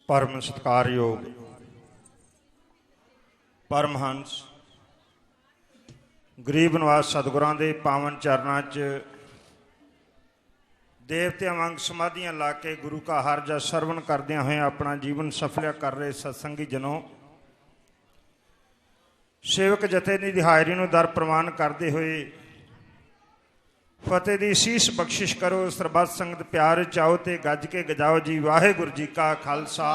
परम सत्कारयोग परमहंस गरीब निवास सतगुरां दे पावन चरनां च देवतियां वांग समाधियां ला के गुरु का हरजा सरवण करदियां होए अपना जीवन सफल कर रहे सत्संगी जनों, सेवक जथे दी हाजरी नूं दर प्रवान करते हुए फतेह दी शीश बख्शिश करो। सरबत संगत प्यार चाओ ते गज के गजाओ जी। वाहिगुरू जी का खालसा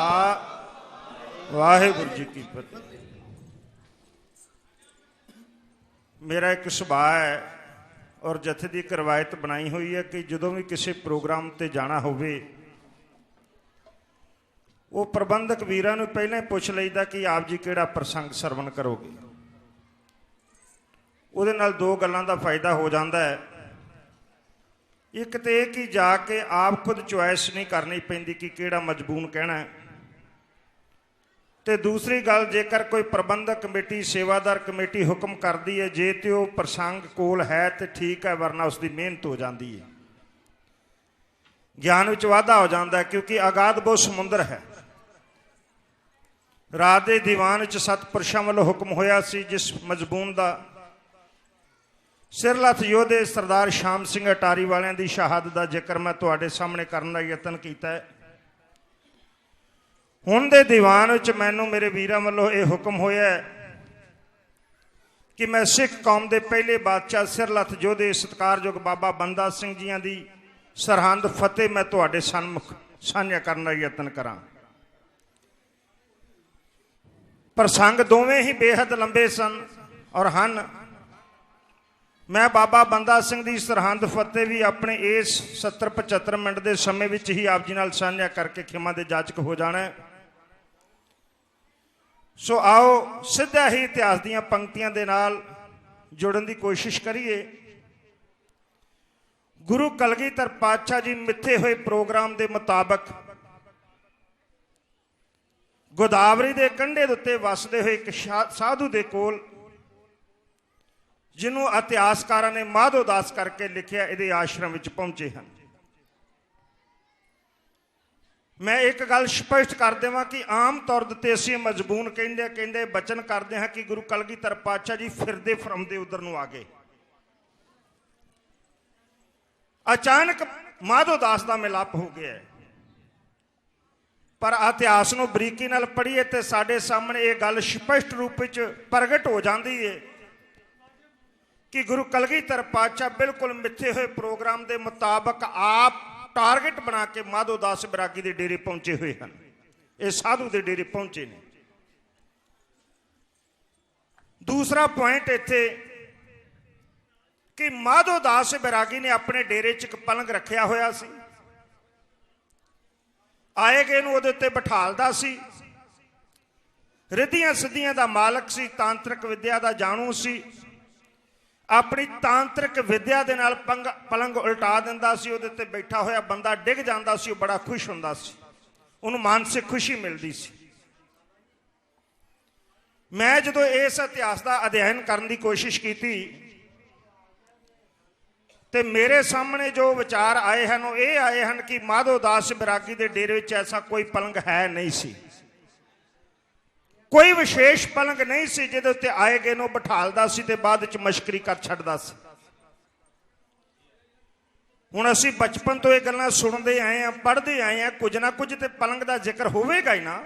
वाहिगुरू जी की फतेह। मेरा एक सुभाव है और जथे की एक रवायत बनाई हुई है कि जदों भी किसी प्रोग्राम ते जाना होवे वो प्रबंधक वीरां नूं पहले पुछ लईदा कि आप जी किहड़ा प्रसंग सरवण करोगे। उहदे नाल दो गल्लां दा फायदा हो जाता है। एक तो यह कि जाके आप खुद चॉइस नहीं करनी पैंदी कि किहड़ा मजबून कहना है, तो दूसरी गल जेकर कोई प्रबंधक कमेटी सेवादार कमेटी हुक्म करती है जे तो वह प्रसंग कोल है तो ठीक है, वरना उसकी मेहनत हो जाती है, ज्ञान विच वाधा हो जाता है। क्योंकि अगाध बहुत समुंदर है। रात के दीवान च सतपुरुषों वालों हुक्म होया सी जिस मजबून का सिरलथ योधे सरदार शाम सिंह अटारी वालियां दी शहादत का जिक्र मैं तुहाडे सामने करने का यतन किया है। हुण दे दीवान विच मैनूं मेरे वीरां वालों यह हुक्म होया कि मैं सिख कौम के पहले बादशाह सिरलथ योधे सत्कारयोग बाबा बंदा सिंह जियां दी सरहंद फतेह मैं तुहाडे सन्मुख साझा करने का यतन करां। प्रसंग दोवें ही बेहद लंबे सन और हन। मैं बाबा बंदा सिंह की सरहंद फतेह भी अपने इस 70-75 मिनट के समय विच ही आप जी नाल साझा करके खिमा दे जाचक हो जाना है। सो आओ सीधा ही इतिहास दीयां पंक्तियां दे नाल जुड़न की कोशिश करिए। गुरु कलगीधर पातशाह जी मिथे हुए प्रोग्राम के मुताबक गोदावरी के कंढे दे उत्ते वसदे हुए एक साधु दे कोल जिन्हों इतिहासकारों ने माधोदास करके लिखिया ये आश्रम विच पहुंचे हैं। मैं एक गल स्पष्ट कर देवां कि आम तौर पर असीं मजबून कहंदे बचन करते हैं कि गुरु कलगीधर पातशाह जी फिरदे फरमदे उधर नूं आ गए। अचानक माधोदास का मिलाप हो गया है। पर इतिहास नूं बरीकी नाल पढ़ीए तो साडे सामने ये गल स्पष्ट रूप विच प्रगट हो जाती है कि गुरु कलगीधर पातशाह बिल्कुल मिथे हुए प्रोग्राम के मुताबक आप टारगेट बना के माधोदास बैरागी के डेरे पहुंचे हुए हैं। ये साधु के डेरे पहुंचे ने। दूसरा पॉइंट इत्थे कि माधोदास बैरागी ने अपने डेरे च एक पलंग रखा होया सी। आए गए नूं उहदे उत्ते बिठालदा सी। रिद्धियां सिद्धियां दा मालक सी, तांत्रिक विद्या का जाणू सी। अपनी तांत्रिक विद्या दे नाल पलंग उल्टा दिंदा सी। उहदे ते बैठा होया बंदा डिग जांदा सी, बड़ा खुश हुंदा सी, उहनूं मानसिक खुशी मिलती सी। मैं जदों इस इतिहास का अध्ययन करने की कोशिश की तो मेरे सामने जो विचार आए हैं वो ये आए हैं कि माधोदास बैरागी के डेरे विच ऐसा कोई पलंग है नहीं सी, कोई विशेष पलंग नहीं सी जिहदे उत्ते आए गए नूं बिठालदा सी ते बाद विच मश्करी कर छड्डदा सी। हुण असीं बचपन तो ये गल्लां सुणदे आए हैं, पढ़दे आए हैं, कुछ ना कुछ तो पलंग का जिक्र होवेगा ही ना,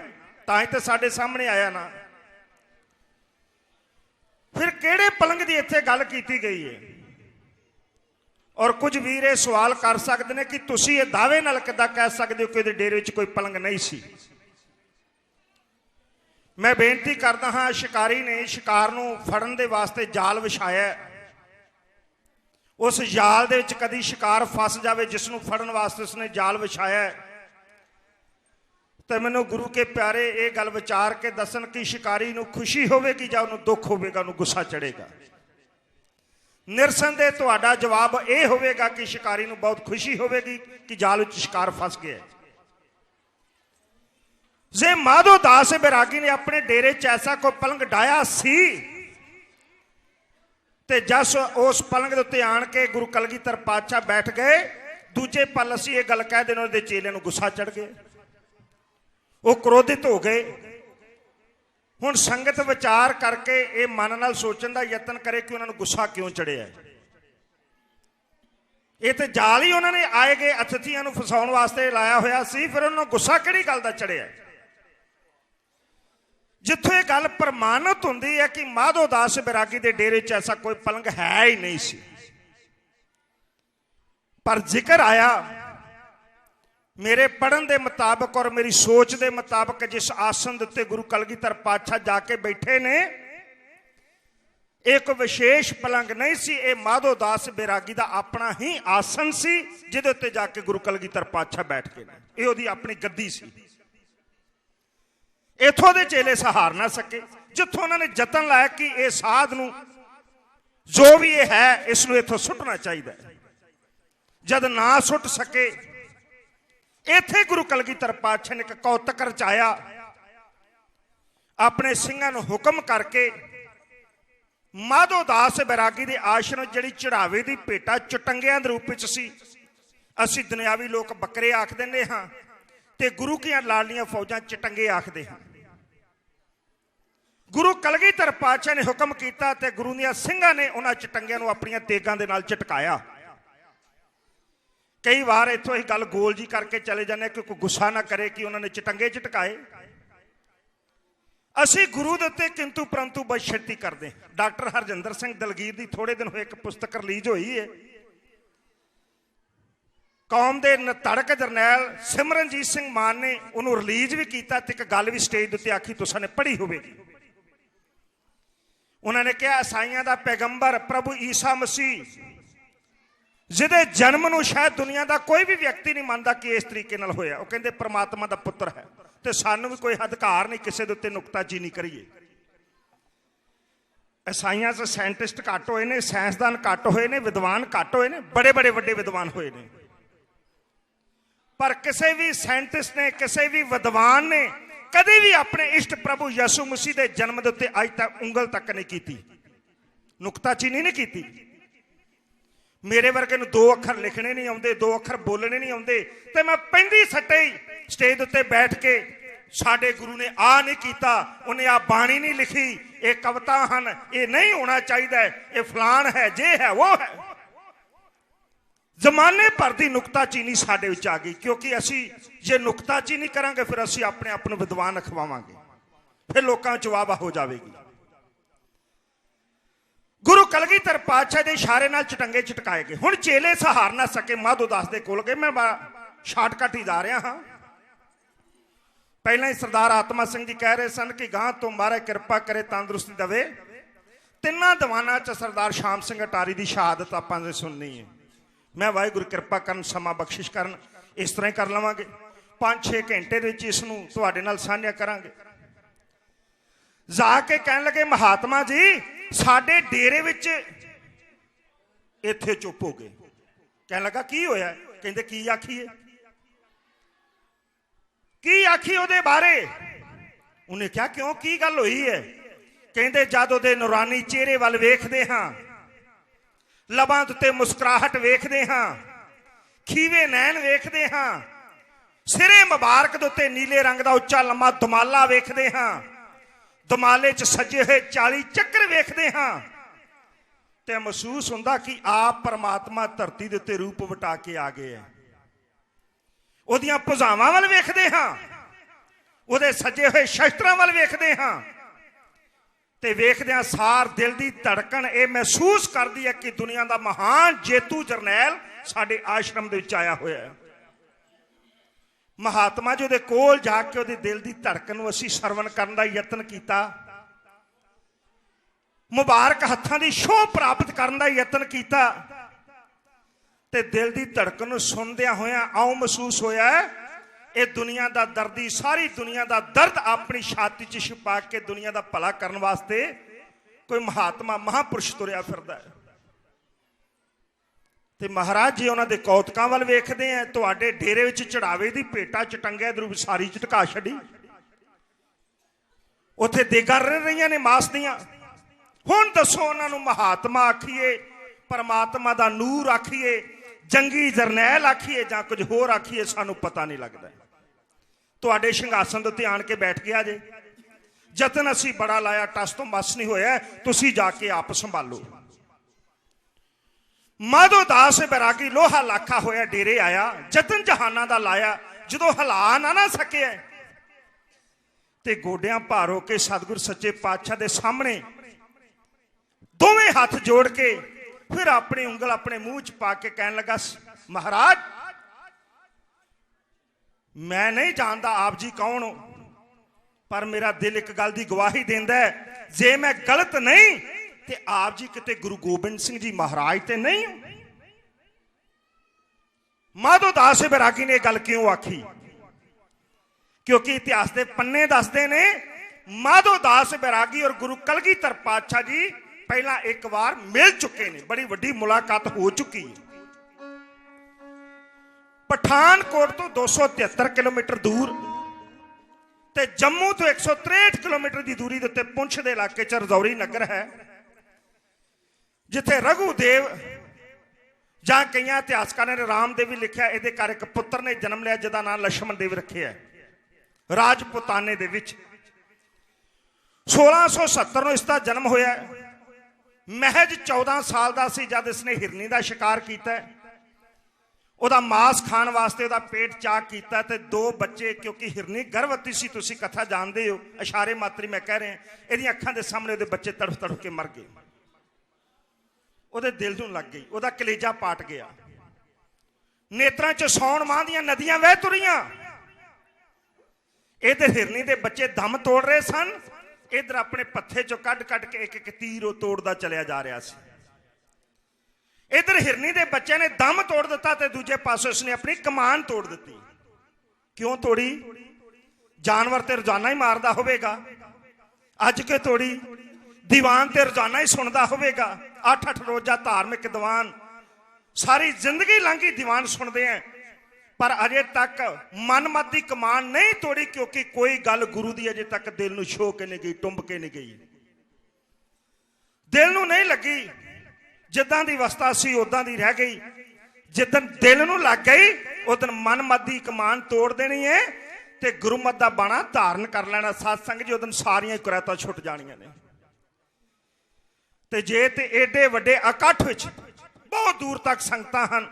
तां ही तो साडे सामने आया ना। फिर किहड़े पलंग की इत्थे गल कीती गई है? और कुछ वीर ये सवाल कर सकते हैं कि तुसीं ये दावे नाल किद्दां कह सकदे हो कि इहदे डेरे विच कोई पलंग नहीं सी। मैं बेनती करता हाँ, शिकारी ने शिकार नूं फड़न दे वास्ते जाल विछाया। उस जाल दे विच कदी शिकार फस जाए जिसनूं फड़न वास्ते उसने जाल विछाया तो मैनूं गुरु के प्यारे ये गल विचार के दसन कि शिकारी नूं खुशी होवेगी जां उहनूं दुख होवेगा, उहनूं गुस्सा चढ़ेगा। निरसंदेह तुहाडा जवाब यह होवेगा कि शिकारी नूं बहुत खुशी होवेगी कि जाल विच शिकार फस गया। जे माधोदास बैरागी ने अपने डेरे च ऐसा कोई पलंग डाया सी ते जस उस पलंग के उत्ते आण के गुरु कलगीधर पातशाह बैठ गए, दूजे पल असीं ये गल कह देना उहदे चेले नूं गुस्सा चढ़ गया। ਉਹ ਕ੍ਰੋਧਿਤ ਹੋ ਗਏ। ਹੁਣ ਸੰਗਤ ਵਿਚਾਰ ਕਰਕੇ ਇਹ ਮਨ ਨਾਲ ਸੋਚਣ ਦਾ ਯਤਨ ਕਰੇ ਕਿ ਉਹਨਾਂ ਨੂੰ ਗੁੱਸਾ ਕਿਉਂ ਚੜਿਆ। ਇਹ ਤੇ ਜਾਲ ਹੀ ਉਹਨਾਂ ਨੇ ਆਏ ਗਏ ਅਤਿਥੀਆਂ ਨੂੰ ਫਸਾਉਣ ਵਾਸਤੇ ਲਾਇਆ ਹੋਇਆ ਸੀ। ਫਿਰ ਉਹਨਾਂ ਨੂੰ ਗੁੱਸਾ ਕਿਹੜੀ ਗੱਲ ਦਾ ਚੜਿਆ। ਜਿੱਥੋਂ ਇਹ ਗੱਲ ਪ੍ਰਮਾਣਿਤ ਹੁੰਦੀ ਹੈ ਕਿ ਮਾਧੋ ਦਾਸ ਬੈਰਾਗੀ ਦੇ ਡੇਰੇ 'ਚ ਐਸਾ ਕੋਈ ਪਲੰਗ ਹੈ ਹੀ ਨਹੀਂ ਸੀ, ਪਰ ਜ਼ਿਕਰ ਆਇਆ ਮੇਰੇ ਪੜ੍ਹਨ ਦੇ ਮੁਤਾਬਕ ਔਰ ਮੇਰੀ ਸੋਚ ਦੇ ਮੁਤਾਬਕ ਜਿਸ ਆਸਨ ਦੇ ਉੱਤੇ ਗੁਰੂ ਕਲਗੀਧਰ ਪਾਤਸ਼ਾਹ ਜਾ ਕੇ ਬੈਠੇ ਨੇ, ਇਹ ਕੋਈ ਵਿਸ਼ੇਸ਼ ਪਲੰਗ ਨਹੀਂ ਸੀ। ਇਹ ਮਾਧੋ ਦਾਸ ਬੈਰਾਗੀ ਦਾ ਆਪਣਾ ਹੀ ਆਸਨ ਸੀ ਜਿਹਦੇ ਉੱਤੇ ਜਾ ਕੇ ਗੁਰੂ ਕਲਗੀਧਰ ਪਾਤਸ਼ਾਹ ਬੈਠ ਕੇ ਨੇ। ਇਹ ਉਹਦੀ ਆਪਣੀ ਗੱਦੀ ਸੀ। ਇੱਥੋਂ ਦੇ ਚੇਲੇ ਸਹਾਰ ਨਾ ਸਕੇ। ਜਿੱਥੋਂ ਉਹਨਾਂ ਨੇ ਯਤਨ ਲਾਇਆ ਕਿ ਇਹ ਸਾਧ ਨੂੰ ਜੋ ਵੀ ਇਹ ਹੈ ਇਸ ਨੂੰ ਇੱਥੋਂ ਸੁੱਟਣਾ ਚਾਹੀਦਾ, ਜਦ ਨਾ ਸੁੱਟ ਸਕੇ, ਇੱਥੇ ਗੁਰੂ ਕਲਗੀਧਰ ਪਾਤਸ਼ਾਹ ਨੇ ਇੱਕ ਕੌਤਕ ਰਚਾਇਆ। ਆਪਣੇ ਸਿੰਘਾਂ ਨੂੰ ਹੁਕਮ ਕਰਕੇ ਮਾਧੋ ਦਾਸ ਬੈਰਾਗੀ ਦੇ ਆਸ਼ਰਮ ਜਿਹੜੀ ਚੜਾਵੇ ਦੀ ਭੇਟਾ ਚਟੰਗਿਆਂ ਦੇ ਰੂਪ ਵਿੱਚ ਸੀ, ਅਸੀਂ ਦੁਨਿਆਵੀ ਲੋਕ ਬੱਕਰੇ ਆਖ ਦਿੰਦੇ ਹਾਂ ਤੇ ਗੁਰੂ ਕੀਆਂ ਲਾਲੀਆਂ ਫੌਜਾਂ ਚਟੰਗੇ ਆਖਦੇ ਹਾਂ। ਗੁਰੂ ਕਲਗੀਧਰ ਪਾਤਸ਼ਾਹ ਨੇ ਹੁਕਮ ਕੀਤਾ ਤੇ ਗੁਰੂ ਦੀਆਂ ਸਿੰਘਾਂ ਨੇ ਉਹਨਾਂ ਚਟੰਗਿਆਂ ਨੂੰ ਆਪਣੀਆਂ ਤੇਗਾਂ ਦੇ ਨਾਲ ਝਟਕਾਇਆ। ਕਈ ਵਾਰ ਇੱਥੋਂ ਅਸੀਂ ਗੱਲ ਗੋਲ ਜੀ ਕਰਕੇ ਚਲੇ ਜਾਂਦੇ ਕਿ ਕੋਈ ਗੁੱਸਾ ਨਾ ਕਰੇ ਕਿ ਉਹਨਾਂ ਨੇ ਚਟੰਗੇ ਝਟਕਾਏ। ਅਸੀਂ ਗੁਰੂ ਦੇ ਉੱਤੇ ਕਿੰਤੂ ਪਰੰਤੂ ਬਦਸ਼ਰਤੀ ਕਰਦੇ। ਡਾਕਟਰ ਹਰਜਿੰਦਰ ਸਿੰਘ ਦਲਗੀਰ ਦੀ ਥੋੜੇ ਦਿਨ ਹੋਏ ਇੱਕ ਪੁਸਤਕ ਰਿਲੀਜ਼ ਹੋਈ ਹੈ। ਕੌਮ ਦੇ ਨਤੜਕ ਜਰਨੈਲ ਸਿਮਰਨਜੀਤ ਸਿੰਘ ਮਾਨ ਨੇ ਉਹਨੂੰ ਰਿਲੀਜ਼ ਵੀ ਕੀਤਾ ਤੇ ਇੱਕ ਗੱਲ ਵੀ ਸਟੇਜ ਦੇ ਉੱਤੇ ਆਖੀ, ਤੁਸਾਂ ਨੇ ਪੜ੍ਹੀ ਹੋਵੇਗੀ। ਉਹਨਾਂ ਨੇ ਕਿਹਾ ਈਸਾਈਆਂ ਦਾ ਪੈਗੰਬਰ ਪ੍ਰਭੂ ਈਸਾ ਮਸੀਹ, ਜਿਹਦੇ ਜਨਮ ਨੂੰ ਸ਼ਾਇਦ ਦੁਨੀਆ ਦਾ ਕੋਈ ਵੀ ਵਿਅਕਤੀ ਨਹੀਂ ਮੰਨਦਾ ਕਿ ਇਸ ਤਰੀਕੇ ਨਾਲ ਹੋਇਆ, ਉਹ ਕਹਿੰਦੇ ਪਰਮਾਤਮਾ ਦਾ ਪੁੱਤਰ ਹੈ ਤੇ ਸਾਨੂੰ ਵੀ ਕੋਈ ਅਧਿਕਾਰ ਨਹੀਂ ਕਿਸੇ ਦੇ ਉੱਤੇ ਨੁਕਤਾਚੀਨੀ ਕਰੀਏ। ਈਸਾਈਆਂ 'ਚ ਸਾਇੰਟਿਸਟ ਘੱਟ ਹੋਏ ਨੇ, ਸਾਇੰਸਦਾਨ ਘੱਟ ਹੋਏ ਨੇ, ਵਿਦਵਾਨ ਘੱਟ ਹੋਏ ਨੇ, ਬੜੇ ਬੜੇ ਵੱਡੇ ਵਿਦਵਾਨ ਹੋਏ ਨੇ, ਪਰ ਕਿਸੇ ਵੀ ਸਾਇੰਟਿਸਟ ਨੇ, ਕਿਸੇ ਵੀ ਵਿਦਵਾਨ ਨੇ ਕਦੇ ਵੀ ਆਪਣੇ ਇਸ਼ਟ ਪ੍ਰਭੂ ਯਿਸੂ ਮਸੀਹ ਦੇ ਜਨਮ ਦੇ ਉੱਤੇ ਅੱਜ ਤੱਕ ਉਂਗਲ ਤੱਕ ਨਹੀਂ ਕੀਤੀ, ਨੁਕਤਾਚੀਨੀ ਨਹੀਂ ਕੀਤੀ। ਮੇਰੇ ਵਰਗੇ ਨੂੰ 2 ਅੱਖਰ ਲਿਖਣੇ ਨਹੀਂ ਆਉਂਦੇ, 2 ਅੱਖਰ ਬੋਲਣੇ ਨਹੀਂ ਆਉਂਦੇ, ਤੇ ਮੈਂ ਪੈਂਦੀ ਸੱਟੇ ਹੀ ਸਟੇਜ ਉੱਤੇ ਬੈਠ ਕੇ ਸਾਡੇ ਗੁਰੂ ਨੇ ਆ ਨਹੀਂ ਕੀਤਾ, ਉਹਨੇ ਆ ਬਾਣੀ ਨਹੀਂ ਲਿਖੀ, ਇਹ ਕਵਿਤਾ ਹਨ, ਇਹ ਨਹੀਂ ਹੋਣਾ ਚਾਹੀਦਾ, ਇਹ ਫਲਾਨ ਹੈ, ਜੇ ਹੈ ਉਹ ਹੈ। ਜ਼ਮਾਨੇ ਭਰ ਦੀ ਨੁਕਤਾਚੀਨੀ ਸਾਡੇ ਵਿੱਚ ਆ ਗਈ, ਕਿਉਂਕਿ ਅਸੀਂ ਜੇ ਨੁਕਤਾਚੀਨੀ ਕਰਾਂਗੇ ਫਿਰ ਅਸੀਂ ਆਪਣੇ ਆਪ ਨੂੰ ਵਿਦਵਾਨ ਅਖਵਾਵਾਂਗੇ, ਫਿਰ ਲੋਕਾਂ 'ਚ ਵਾਹ-ਵਾਹ ਹੋ ਜਾਵੇਗੀ। ਗੁਰੂ ਕਲਗੀਧਰ ਪਾਤਸ਼ਾਹ ਦੇ ਇਸ਼ਾਰੇ ਨਾਲ ਚਟੰਗੇ ਝਟਕਾਏ ਗਏ। ਹੁਣ ਚੇਲੇ ਸਹਾਰ ਨਾ ਸਕੇ, ਮਾਧੋ ਦਾਸ ਦੇ ਕੋਲ ਗਏ। ਮੈਂ ਸ਼ਾਰਟਕਟ ਹੀ ਜਾ ਰਿਹਾ ਹਾਂ। ਪਹਿਲਾਂ ਹੀ ਸਰਦਾਰ ਆਤਮਾ ਸਿੰਘ ਜੀ ਕਹਿ ਰਹੇ ਸਨ ਕਿ ਗਾਂ ਤੋਂ ਮਹਾਰਾਜ ਕਿਰਪਾ ਕਰੇ, ਤੰਦਰੁਸਤੀ ਦੇਵੇ। 3 ਦੀਵਾਨਾਂ 'ਚ ਸਰਦਾਰ ਸ਼ਾਮ ਸਿੰਘ ਅਟਾਰੀ ਦੀ ਸ਼ਹਾਦਤ ਆਪਾਂ ਨੇ ਸੁਣਨੀ ਹੈ। ਮੈਂ ਵਾਹਿਗੁਰੂ ਕਿਰਪਾ ਕਰਨ, ਸਮਾਂ ਬਖਸ਼ਿਸ਼ ਕਰਨ, ਇਸ ਤਰ੍ਹਾਂ ਹੀ ਕਰ ਲਵਾਂਗੇ। 5-6 ਘੰਟੇ ਦੇ ਵਿੱਚ ਇਸ ਨੂੰ ਤੁਹਾਡੇ ਨਾਲ ਸਾਂਝਾ ਕਰਾਂਗੇ। ਜਾ ਕੇ ਕਹਿਣ ਲੱਗੇ ਮਹਾਤਮਾ ਜੀ ਸਾਡੇ ਡੇਰੇ ਵਿੱਚ ਇੱਥੇ ਚੁੱਪ ਹੋ ਗਏ। ਕਹਿਣ ਲੱਗਾ ਕੀ ਹੋਇਆ? ਕਹਿੰਦੇ ਕੀ ਆਖੀਏ, ਕੀ ਆਖੀ ਉਹਦੇ ਬਾਰੇ? ਉਹਨੇ ਕਿਹਾ ਕਿਉਂ, ਕੀ ਗੱਲ ਹੋਈ ਹੈ? ਕਹਿੰਦੇ ਜਦ ਉਹਦੇ ਨੂਰਾਨੀ ਚਿਹਰੇ ਵੱਲ ਵੇਖਦੇ ਹਾਂ, ਲਬਾਂ ਉੱਤੇ ਮੁਸਕਰਾਹਟ ਵੇਖਦੇ ਹਾਂ, ਖੀਵੇ ਨੈਣ ਵੇਖਦੇ ਹਾਂ, ਸਿਰੇ ਮੁਬਾਰਕ ਦੇ ਉੱਤੇ ਨੀਲੇ ਰੰਗ ਦਾ ਉੱਚਾ ਲੰਮਾ ਦਮਾਲਾ ਵੇਖਦੇ ਹਾਂ, ਦਮਾਲੇ 'ਚ ਸਜੇ ਹੋਏ 40 ਚੱਕਰ ਵੇਖਦੇ ਹਾਂ, ਤੇ ਮਹਿਸੂਸ ਹੁੰਦਾ ਕਿ ਆਪ ਪਰਮਾਤਮਾ ਧਰਤੀ ਦੇ ਉੱਤੇ ਰੂਪ ਵਟਾ ਕੇ ਆ ਗਏ ਹੈ। ਉਹਦੀਆਂ ਭੁਜਾਵਾਂ ਵੱਲ ਵੇਖਦੇ ਹਾਂ, ਉਹਦੇ ਸਜੇ ਹੋਏ ਸ਼ਸਤਰਾਂ ਵੱਲ ਵੇਖਦੇ ਹਾਂ, ਤੇ ਵੇਖਦਿਆਂ ਸਾਰ ਦਿਲ ਦੀ ਧੜਕਣ ਇਹ ਮਹਿਸੂਸ ਕਰਦੀ ਹੈ ਕਿ ਦੁਨੀਆ ਦਾ ਮਹਾਨ ਜੇਤੂ ਜਰਨੈਲ ਸਾਡੇ ਆਸ਼ਰਮ ਦੇ ਵਿੱਚ ਆਇਆ ਹੋਇਆ ਹੈ। ਮਹਾਤਮਾ ਜੀ ਉਹਦੇ ਕੋਲ ਜਾ ਕੇ ਉਹਦੇ ਦਿਲ ਦੀ ਧੜਕਣ ਨੂੰ ਅਸੀਂ ਸਰਵਣ ਕਰਨ ਦਾ ਯਤਨ ਕੀਤਾ, ਮੁਬਾਰਕ ਹੱਥਾਂ ਦੀ ਛੋਹ ਪ੍ਰਾਪਤ ਕਰਨ ਦਾ ਯਤਨ ਕੀਤਾ, ਤੇ ਦਿਲ ਦੀ ਧੜਕਣ ਨੂੰ ਸੁਣਦਿਆਂ ਹੋਇਆਂ ਆਉਂ ਮਹਿਸੂਸ ਹੋਇਆ ਇਹ ਦੁਨੀਆ ਦਾ ਦਰਦੀ ਸਾਰੀ ਦੁਨੀਆ ਦਾ ਦਰਦ ਆਪਣੀ ਛਾਤੀ 'ਚ ਛੁਪਾ ਕੇ ਦੁਨੀਆ ਦਾ ਭਲਾ ਕਰਨ ਵਾਸਤੇ ਕੋਈ ਮਹਾਤਮਾ ਮਹਾਪੁਰਸ਼ ਤੁਰਿਆ ਫਿਰਦਾ ਹੈ। ਤੇ ਮਹਾਰਾਜ ਜੀ ਉਹਨਾਂ ਦੇ ਕੌਤਕਾਂ ਵੱਲ ਵੇਖਦੇ ਆ। ਤੁਹਾਡੇ ਡੇਰੇ ਵਿੱਚ ਚੜਾਵੇ ਦੀ ਭੇਟਾ ਚਟੰਗੇ ਦੇ ਰੂਪ ਸਾਰੀ ਝਟਕਾ ਛੱਡੀ, ਉੱਥੇ ਦੇਗਾਂ ਰਹੀਆਂ ਨੇ ਮਾਸ ਦੀਆਂ। ਹੁਣ ਦੱਸੋ ਉਹਨਾਂ ਨੂੰ ਮਹਾਤਮਾ ਆਖੀਏ, ਪਰਮਾਤਮਾ ਦਾ ਨੂਰ ਆਖੀਏ, ਜੰਗੀ ਜਰਨੈਲ ਆਖੀਏ, ਜਾਂ ਕੁਝ ਹੋਰ ਆਖੀਏ, ਸਾਨੂੰ ਪਤਾ ਨਹੀਂ ਲੱਗਦਾ। तुहाडे सिंघासन दे उत्ते आण के बैठ गया जे। जतन असी बड़ा लाया, टस तो मस नहीं होया, तुसी जाके आप संभालो। माधो दास बैरागी लोहा लाखा होया डेरे आया, जतन जहाना दा लाया, जदों हिला ना सके ते गोडियां भार हो के सतगुर सच्चे पातशाह दे सामने दोवें हाथ जोड़ के फिर अपनी उंगल अपने मुंह च पा के कहन लगा, महाराज मैं नहीं जानता आप जी कौन हो, पर मेरा दिल एक गल की गवाही देंदा है, जे मैं गलत नहीं ते आप जी किते गुरु गोबिंद सिंह जी महाराज ते नहीं हो। माधो दास बैरागी ने गल क्यों आखी? क्योंकि इतिहास के पन्ने दसते ने माधो दास बैरागी और गुरु कलगीधर पातशाह जी पहला एक बार मिल चुके ने, बड़ी वड्डी मुलाकात हो चुकी है। पठानकोट तो 273 किलोमीटर दूर ते जम्मू तो 163 किलोमीटर की दूरी के उत्ते पुंछ के इलाके च रजौरी नगर है, जिथे रघुदेव जां कई इतिहासकारों ने रामदेव भी लिखा, ये घर एक पुत्र ने जन्म लिया जिसका नाम लक्ष्मण देव रखे है। राजपुताने दे विच 1670 इसका जन्म होया। महज 14 साल का सी जब इसने हिरनी का शिकार किया, ਉਹਦਾ मांस खाण वास्ते ਉਹਦਾ पेट चाक किया ते 2 बच्चे, क्योंकि हिरनी गर्भवती सी, तुसी कथा जानते हो, इशारे मात्री मैं कह रहा, ਇਹਦੀਆਂ ਅੱਖਾਂ ਦੇ ਸਾਹਮਣੇ ਉਹਦੇ ਬੱਚੇ ਤੜਫ ਤੜਫ ਕੇ ਮਰ ਗਏ। ਉਹਦੇ ਦਿਲ ਨੂੰ ਲੱਗ ਗਈ, ਉਹਦਾ ਕਲੇਜਾ ਪਾਟ ਗਿਆ, ਨੇਤਰਾਂ 'ਚ ਸੌਣ ਮਾਂ ਦੀਆਂ ਨਦੀਆਂ ਵਹਿ ਤੁਰੀਆਂ। इधर हिरनी के बच्चे दम तोड़ रहे सन, इधर अपने पत्थे चो कट कट के एक एक तीर तोड़ता चलिया जा रहा सी। इधर हिरनी के बच्चे ने दम तोड़ दिता ते दूजे पासों उसने अपनी कमान तोड़ दी। क्यों तोड़ी? जानवर ते रोजाना ही मारदा होवेगा, अज के तोड़ी? दीवान ते रोजाना ही सुनता होवेगा, 8-8 रोजा धार्मिक दीवान, सारी जिंदगी लंघी दीवान सुनते हैं, पर अजे तक मनमत की कमान नहीं तोड़ी, क्योंकि कोई गल गुरु की अजे तक दिल नूं छो के नहीं गई, टुंब के नहीं गई, दिल नूं नहीं लगी। जिद्दां दी अवस्था सी उदां दी रह गई। जिदन दिल नूं लग गई उदन मनमत की कमान तोड़ देनी है ते गुरुमत दा बाणा धारण कर लेना। सत्संग जी उदन सारियां कुरैतां छुट जाणियां ने। ते जे ते एडे वड्डे इकट्ठ विच बहुत दूर तक संगतां हन,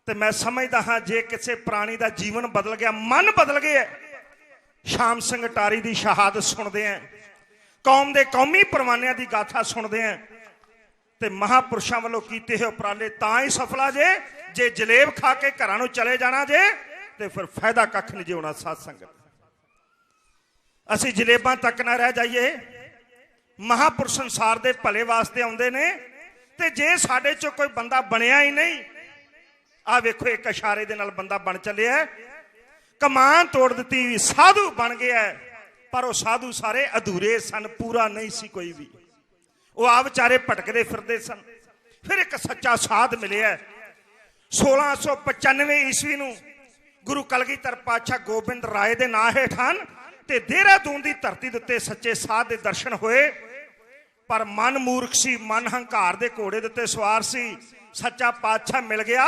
तो मैं समझदा हाँ जे किसी प्राणी का जीवन बदल गया, मन बदल गया। शाम सिंह अटारी की शहादत सुनते हैं, कौम के कौमी परवानिया की गाथा सुनते हैं, तो महापुरुषों वालों कीते हुए उपराले तां ही सफला जे जलेब खा के घरां चले जाना जे तो फिर फायदा कख नहीं जे होना। सत्संग असी जलेबां तक ना रह जाइए, महापुरुष संसार के भले वास्ते आउंदे ने, ते जे साडे चों कोई बंदा बनिया ही नहीं, आ वेखो एक इशारे दे नाल बंदा बन चलिया, कमान तोड़ दी, साधु बन गया, पर वो साधु सारे अधूरे सन, पूरा नहीं सी कोई भी। वो आ बेचारे भटकते फिरते सन। फिर एक सच्चा साध मिले 1695 ईस्वी नूं गुरु कलगीधर पातशाह गोबिंद राय दे नां हेठान ते देहरादून की धरती दे उत्ते सच्चे साध दे दर्शन होए। पर मन मूर्ख सी, मन हंकार दे घोड़े दे उत्ते सवार सी। सच्चा पातशाह मिल गया,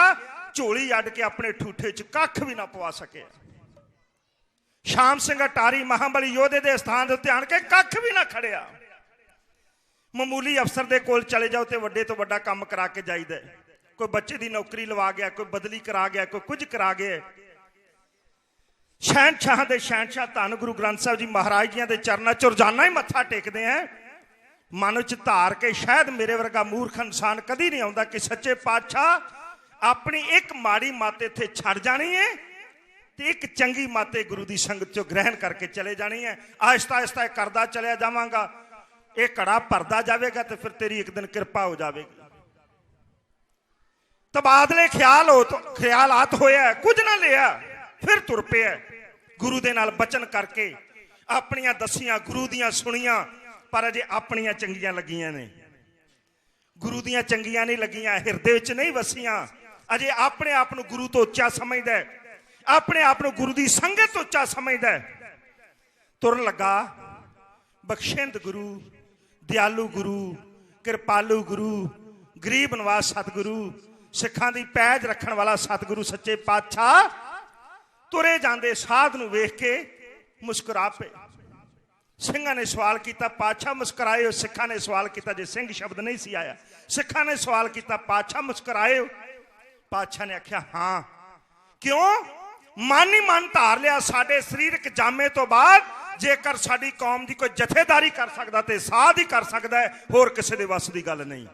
झोली अड के अपने ठूठे च कख भी ना पवा सके। शाम सिंह अटारी महाबली योधे के स्थान उत्ते आण के कख भी ना खड़िया। मामूली अफसर दे कोल चले जाओ तो वड्डे तो वड्डा काम करा के जाईदा। कोई बच्चे की नौकरी लवा गया, कोई बदली करा गया, कोई कुछ करा गया। शहनशाह दे शहनशाह धन गुरु ग्रंथ साहब जी महाराज जी के चरणों च रोजाना ही मत्था टेकते हैं। मन च धार के शायद मेरे वर्गा मूर्ख इंसान कदी नहीं आता कि सच्चे पातशाह अपनी एक माड़ी मत इत्थे छड़ जानी है तो एक चंगी मत गुरु की संगत चो ग्रहण करके चले जानी है। आहिस्ता आहिस्ता करदा चलिया जावांगा, ये घड़ा भरदा जाएगा तो फिर तेरी एक दिन कृपा हो जाएगी। तबादले ख्यालात होया, कुछ ना लिया, फिर तुर पिया गुरु दे नाल बचन करके। अपनियां दसियां गुरु दियां सुनियां, पर अजे अपनियां चंगियां लगियां ने, गुरु दियां चंगियां नहीं लगियां, हिरदे विच नहीं वसियां। अजे अपने आप को गुरु तो उच्चा समझदा है, अपने आप को गुरु की संगत तो उच्चा समझदा है। तुरन लगा बख्शिंद गुरु, दयालु गुरु, कृपालु गुरु, गरीब नवाज सतगुरु, सिखां दी पैज रखण वाला सतगुरु सच्चे पातशाह ਤੁਰੇ ਜਾਂਦੇ ਸਾਧ ਨੂੰ ਵੇਖ ਕੇ ਮੁਸਕਰਾ ਪਏ। ਸਿੰਘਾਂ ਨੇ ਸਵਾਲ ਕੀਤਾ, ਪਾਤਸ਼ਾਹ ਮੁਸਕਰਾਏ ਹੋ? ਸਿੱਖਾਂ ਨੇ ਸਵਾਲ ਕੀਤਾ, ਜੇ ਸਿੰਘ ਸ਼ਬਦ ਨਹੀਂ ਸੀ ਆਇਆ, ਸਿੱਖਾਂ ਨੇ ਸਵਾਲ ਕੀਤਾ, ਪਾਤਸ਼ਾਹ ਮੁਸਕਰਾਏ ਹੋ? ਪਾਤਸ਼ਾਹ ਨੇ ਆਖਿਆ ਹਾਂ। ਕਿਉਂ? ਮਨ ਹੀ ਮਨ ਧਾਰ ਲਿਆ, ਸਾਡੇ ਸਰੀਰਕ ਜਾਮੇ ਤੋਂ ਬਾਅਦ ਜੇਕਰ ਸਾਡੀ ਕੌਮ ਦੀ ਕੋਈ ਜਥੇਦਾਰੀ ਕਰ ਸਕਦਾ ਤੇ ਸਾਧ ਹੀ ਕਰ ਸਕਦਾ ਹੈ, ਹੋਰ ਕਿਸੇ ਦੇ ਵੱਸ ਦੀ ਗੱਲ ਨਹੀਂ।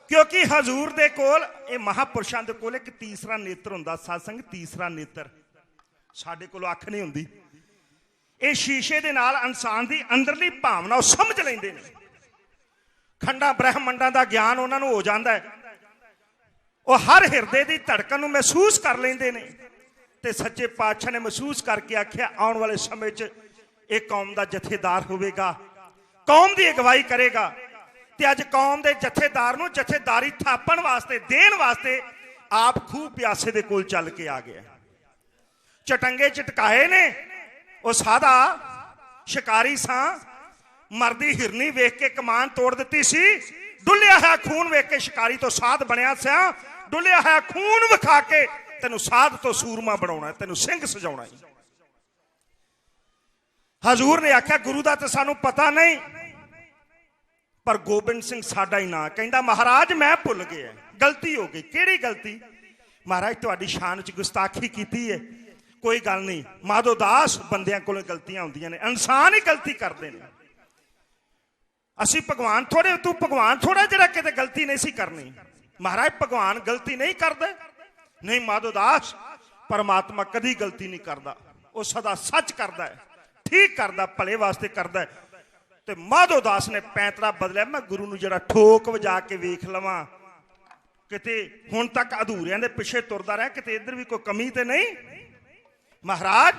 ਕਿਉਂਕਿ ਹਜ਼ੂਰ ਦੇ ਕੋਲ, ਇਹ ਮਹਾਪੁਰਸ਼ਾਂ ਦੇ ਕੋਲ ਇੱਕ ਤੀਸਰਾ ਨੇਤਰ ਹੁੰਦਾ। ਸਤਸੰਗ, ਤੀਸਰਾ ਨੇਤਰ ਸਾਡੇ ਕੋਲ ਅੱਖ ਨਹੀਂ ਹੁੰਦੀ। ਇਹ ਸ਼ੀਸ਼ੇ ਦੇ ਨਾਲ ਇਨਸਾਨ ਦੀ ਅੰਦਰਲੀ ਭਾਵਨਾ ਉਹ ਸਮਝ ਲੈਂਦੇ ਨੇ। ਖੰਡਾਂ ਬ੍ਰਹਿਮੰਡਾਂ ਦਾ ਗਿਆਨ ਉਹਨਾਂ ਨੂੰ ਹੋ ਜਾਂਦਾ ਹੈ। ਉਹ ਹਰ ਹਿਰਦੇ ਦੀ ਧੜਕਣ ਨੂੰ ਮਹਿਸੂਸ ਕਰ ਲੈਂਦੇ ਨੇ। ਤੇ ਸੱਚੇ ਪਾਤਸ਼ਾਹ ਨੇ ਮਹਿਸੂਸ ਕਰਕੇ ਆਖਿਆ, ਆਉਣ ਵਾਲੇ ਸਮੇਂ 'ਚ ਇਹ ਕੌਮ ਦਾ ਜਥੇਦਾਰ ਹੋਵੇਗਾ, ਕੌਮ ਦੀ ਅਗਵਾਈ ਕਰੇਗਾ। ਤੇ ਅੱਜ ਕੌਮ ਦੇ ਜਥੇਦਾਰ ਨੂੰ ਜਥੇਦਾਰੀ ਥਾਪਣ ਵਾਸਤੇ, ਦੇਣ ਵਾਸਤੇ ਆਪ ਖੂਹ ਪਿਆਸੇ ਦੇ ਕੋਲ ਚੱਲ ਕੇ ਆ ਗਿਆ। ਚਟੰਗੇ ਚਟਕਾਏ ਨੇ। ਉਹ ਸਾਦਾ ਸ਼ਿਕਾਰੀ ਸਾਂ, ਮਰਦੀ ਹਿਰਨੀ ਵੇਖ ਕੇ ਕਮਾਨ ਤੋੜ ਦਿੱਤੀ ਸੀ। ਡੁੱਲਿਆ ਹੋਇਆ ਖੂਨ ਵੇਖ ਕੇ ਸ਼ਿਕਾਰੀ ਤੋਂ ਸਾਧ ਬਣਿਆ ਸਿਆ। ਡੁੱਲਿਆ ਹੋਇਆ ਖੂਨ ਵਿਖਾ ਕੇ ਤੈਨੂੰ ਸਾਧ ਤੋਂ ਸੂਰਮਾ ਬਣਾਉਣਾ, ਤੈਨੂੰ ਸਿੰਘ ਸਜਾਉਣਾ। ਹਜ਼ੂਰ ਨੇ ਆਖਿਆ, ਗੁਰੂ ਦਾ ਤਾਂ ਸਾਨੂੰ ਪਤਾ ਨਹੀਂ, ਪਰ ਗੋਬਿੰਦ ਸਿੰਘ ਸਾਡਾ ਹੀ ਨਾਂ। ਕਹਿੰਦਾ ਮਹਾਰਾਜ ਮੈਂ ਭੁੱਲ ਗਿਆ, ਗਲਤੀ ਹੋ ਗਈ। ਕਿਹੜੀ ਗਲਤੀ? ਮਹਾਰਾਜ ਤੁਹਾਡੀ ਸ਼ਾਨ 'ਚ ਗੁਸਤਾਖੀ ਕੀਤੀ ਹੈ। ਕੋਈ ਗੱਲ ਨਹੀਂ, ਮਾਧੋ ਦਾਸ, ਬੰਦਿਆਂ ਕੋਲੋਂ ਗਲਤੀਆਂ ਹੁੰਦੀਆਂ ਨੇ, ਇਨਸਾਨ ਹੀ ਗਲਤੀ ਕਰਦੇ ਨੇ। ਅਸੀਂ ਭਗਵਾਨ ਥੋੜੇ, ਤੂੰ ਭਗਵਾਨ ਥੋੜਾ ਜਿਹੜਾ ਕਿਤੇ ਗਲਤੀ ਨਹੀਂ ਸੀ ਕਰਨੀ। ਮਹਾਰਾਜ ਭਗਵਾਨ ਗਲਤੀ ਨਹੀਂ ਕਰਦੇ। ਨਹੀਂ ਮਾਧੋ ਦਾਸ, ਪਰਮਾਤਮਾ ਕਦੀ ਗਲਤੀ ਨਹੀਂ ਕਰਦਾ, ਉਹ ਸਦਾ ਸੱਚ ਕਰਦਾ ਹੈ, ਠੀਕ ਕਰਦਾ, ਭਲੇ ਵਾਸਤੇ ਕਰਦਾ ਹੈ। ਤੇ ਮਾਧੋ ਦਾਸ ਨੇ ਪੈਂਤੜਾ ਬਦਲਿਆ, ਮੈਂ ਗੁਰੂ ਨੂੰ ਜਿਹੜਾ ਠੋਕ ਵਜਾ ਕੇ ਵੇਖ ਲਵਾਂ, ਕਿਤੇ ਹੁਣ ਤੱਕ ਅਧੂਰਿਆਂ ਦੇ ਪਿੱਛੇ ਤੁਰਦਾ ਰਿਹਾ, ਕਿਤੇ ਇੱਧਰ ਵੀ ਕੋਈ ਕਮੀ ਤੇ ਨਹੀਂ। ਮਹਾਰਾਜ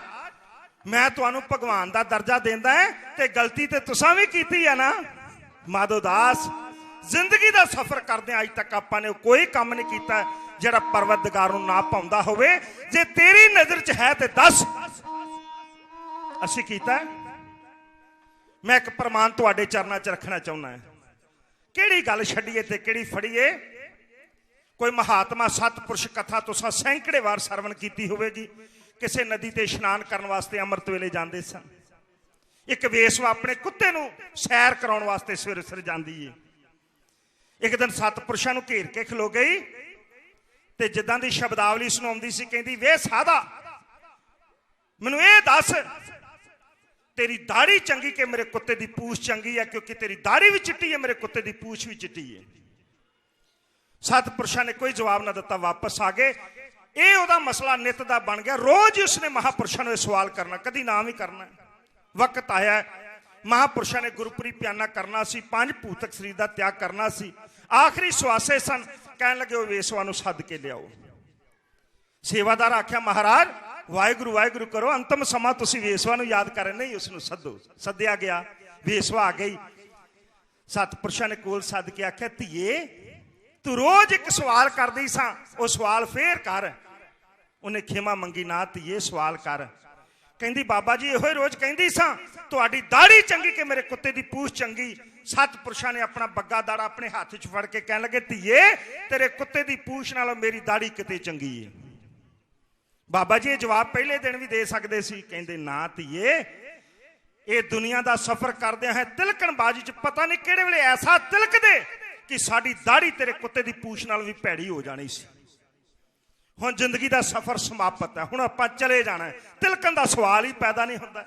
ਮੈਂ ਤੁਹਾਨੂੰ ਭਗਵਾਨ ਦਾ ਦਰਜਾ ਦਿੰਦਾ ਹੈ ਤੇ ਗਲਤੀ ਤੇ ਤੁਸਾਂ ਵੀ ਕੀਤੀ ਹੈ ਨਾ। ਮਾਧੋ ਦਾਸ, ਜ਼ਿੰਦਗੀ ਦਾ ਸਫ਼ਰ ਕਰਦੇ ਅੱਜ ਤੱਕ ਆਪਾਂ ਨੇ ਕੋਈ ਕੰਮ ਨਹੀਂ ਕੀਤਾ ਜਿਹੜਾ ਪਰਵਤਗਾਰ ਨੂੰ ਨਾ ਪਾਉਂਦਾ ਹੋਵੇ। ਜੇ ਤੇਰੀ ਨਜ਼ਰ 'ਚ ਹੈ ਤੇ ਦੱਸ, ਅਸੀਂ ਕੀਤਾ। ਮੈਂ ਇੱਕ ਪ੍ਰਮਾਣ ਤੁਹਾਡੇ ਚਰਨਾਂ 'ਚ ਰੱਖਣਾ ਚਾਹੁੰਦਾ। ਕਿਹੜੀ ਗੱਲ ਛੱਡੀਏ ਤੇ ਕਿਹੜੀ ਫੜੀਏ? ਕੋਈ ਮਹਾਤਮਾ ਸਤਪੁਰਸ਼ ਕਥਾ ਤੁਸੀਂ ਸੈਂਕੜੇ ਵਾਰ ਸਰਵਣ ਕੀਤੀ ਹੋਵੇਗੀ। ਕਿਸੇ ਨਦੀ ਤੇ ਇਸ਼ਨਾਨ ਕਰਨ ਵਾਸਤੇ ਅੰਮ੍ਰਿਤ ਵੇਲੇ ਜਾਂਦੇ ਸਨ। ਇੱਕ ਵੇਸਵਾ ਆਪਣੇ ਕੁੱਤੇ ਨੂੰ ਸੈਰ ਕਰਾਉਣ ਵਾਸਤੇ ਸਵੇਰੇ ਸਵੇਰੇ ਜਾਂਦੀ ਏ। ਇੱਕ ਦਿਨ ਸਤਪੁਰਸ਼ਾਂ ਨੂੰ ਘੇਰ ਕੇ ਖਲੋ ਗਈ ਤੇ ਜਿੱਦਾਂ ਦੀ ਸ਼ਬਦਾਵਲੀ ਸੁਣਾਉਂਦੀ ਸੀ, ਕਹਿੰਦੀ ਵੇ ਸਾਧਾ, ਮੈਨੂੰ ਇਹ ਦੱਸ, ਤੇਰੀ ਦਾੜੀ ਚੰਗੀ ਕਿ ਮੇਰੇ ਕੁੱਤੇ ਦੀ ਪੂਛ ਚੰਗੀ ਹੈ? ਕਿਉਂਕਿ ਤੇਰੀ ਦਾੜੀ ਵੀ ਚਿੱਟੀ ਹੈ, ਮੇਰੇ ਕੁੱਤੇ ਦੀ ਪੂਛ ਵੀ ਚਿੱਟੀ ਹੈ। ਸਤਪੁਰਸ਼ਾਂ ਨੇ ਕੋਈ ਜਵਾਬ ਨਾ ਦਿੱਤਾ, ਵਾਪਸ ਆ ਗਏ। ਇਹ ਉਹਦਾ ਮਸਲਾ ਨਿੱਤ ਦਾ ਬਣ ਗਿਆ। ਰੋਜ਼ ਹੀ ਉਸਨੇ ਮਹਾਪੁਰਸ਼ਾਂ ਨੂੰ ਇਹ ਸਵਾਲ ਕਰਨਾ, ਕਦੀ ਨਾ ਵੀ ਕਰਨਾ। ਵਕਤ ਆਇਆ, ਮਹਾਪੁਰਸ਼ਾਂ ਨੇ ਗੁਰਪੁਰੀ ਪਿਆਨਾ ਕਰਨਾ ਸੀ, 5 ਭੂਤਕ ਸਰੀਰ ਦਾ ਤਿਆਗ ਕਰਨਾ ਸੀ, ਆਖਰੀ ਸਵਾਸੇ ਸਨ। ਕਹਿਣ ਲੱਗੇ ਉਹ ਵੇਸਵਾ ਨੂੰ ਸੱਦ ਕੇ ਲਿਆਓ। ਸੇਵਾਦਾਰ ਆਖਿਆ, ਮਹਾਰਾਜ ਵਾਹਿਗੁਰੂ ਵਾਹਿਗੁਰੂ ਕਰੋ, ਅੰਤਮ ਸਮਾਂ ਤੁਸੀਂ ਵੇਸਵਾ ਨੂੰ ਯਾਦ ਕਰ ਰਹੇ, ਨਹੀਂ ਉਸ ਨੂੰ ਸੱਦੋ। ਸੱਦਿਆ ਗਿਆ, ਵੇਸਵਾ ਆ ਗਈ। ਸਤਪੁਰਸ਼ਾਂ ਨੇ ਕੋਲ ਸੱਦ ਕੇ ਆਖਿਆ, ਧੀਏ ਤੂੰ ਰੋਜ਼ ਇੱਕ ਸਵਾਲ ਕਰਦੀ ਸਾਂ, ਉਹ ਸਵਾਲ ਫੇਰ ਕਰ। ਉਹਨੇ ਖੇਮਾ ਮੰਗੀ, ਨਾ ਧੀਏ ਸਵਾਲ ਕਰ। ਕਹਿੰਦੀ ਬਾਬਾ ਜੀ ਇਹੋ ਹੀ ਰੋਜ਼ ਕਹਿੰਦੀ ਸਾਂ, ਤੁਹਾਡੀ ਦਾੜੀ ਚੰਗੀ ਕਿ ਮੇਰੇ ਕੁੱਤੇ ਦੀ ਪੂਛ ਚੰਗੀ। ਸਤਪੁਰਸ਼ਾਂ ਨੇ ਆਪਣਾ ਬੱਗਾ ਦਾੜਾ ਆਪਣੇ ਹੱਥ 'ਚ ਫੜ ਕੇ ਕਹਿਣ ਲੱਗੇ, ਧੀਏ ਤੇਰੇ ਕੁੱਤੇ ਦੀ ਪੂਛ ਨਾਲੋਂ ਮੇਰੀ ਦਾੜੀ ਕਿਤੇ ਚੰਗੀ ਏ। ਬਾਬਾ ਜੀ ਇਹ ਜਵਾਬ ਪਹਿਲੇ ਦਿਨ ਵੀ ਦੇ ਸਕਦੇ ਸੀ। ਕਹਿੰਦੇ ਨਾ ਧੀਏ, ਇਹ ਦੁਨੀਆ ਦਾ ਸਫ਼ਰ ਕਰਦੇ ਹੈ ਤਿਲਕਣਬਾਜ਼ੀ 'ਚ ਪਤਾ ਨਹੀਂ ਕਿਹੜੇ ਵੇਲੇ ਐਸਾ ਤਿਲਕਦੇ ਕਿ ਸਾਡੀ ਦਾੜੀ ਤੇਰੇ ਕੁੱਤੇ ਦੀ ਪੂਛ ਨਾਲ ਵੀ ਭੈੜੀ ਹੋ ਜਾਣੀ ਸੀ। ਹੁਣ ਜ਼ਿੰਦਗੀ ਦਾ ਸਫ਼ਰ ਸਮਾਪਤ ਹੈ, ਹੁਣ ਆਪਾਂ ਚਲੇ ਜਾਣਾ। ਤਿਲਕਣ ਦਾ ਸਵਾਲ ਹੀ ਪੈਦਾ ਨਹੀਂ ਹੁੰਦਾ।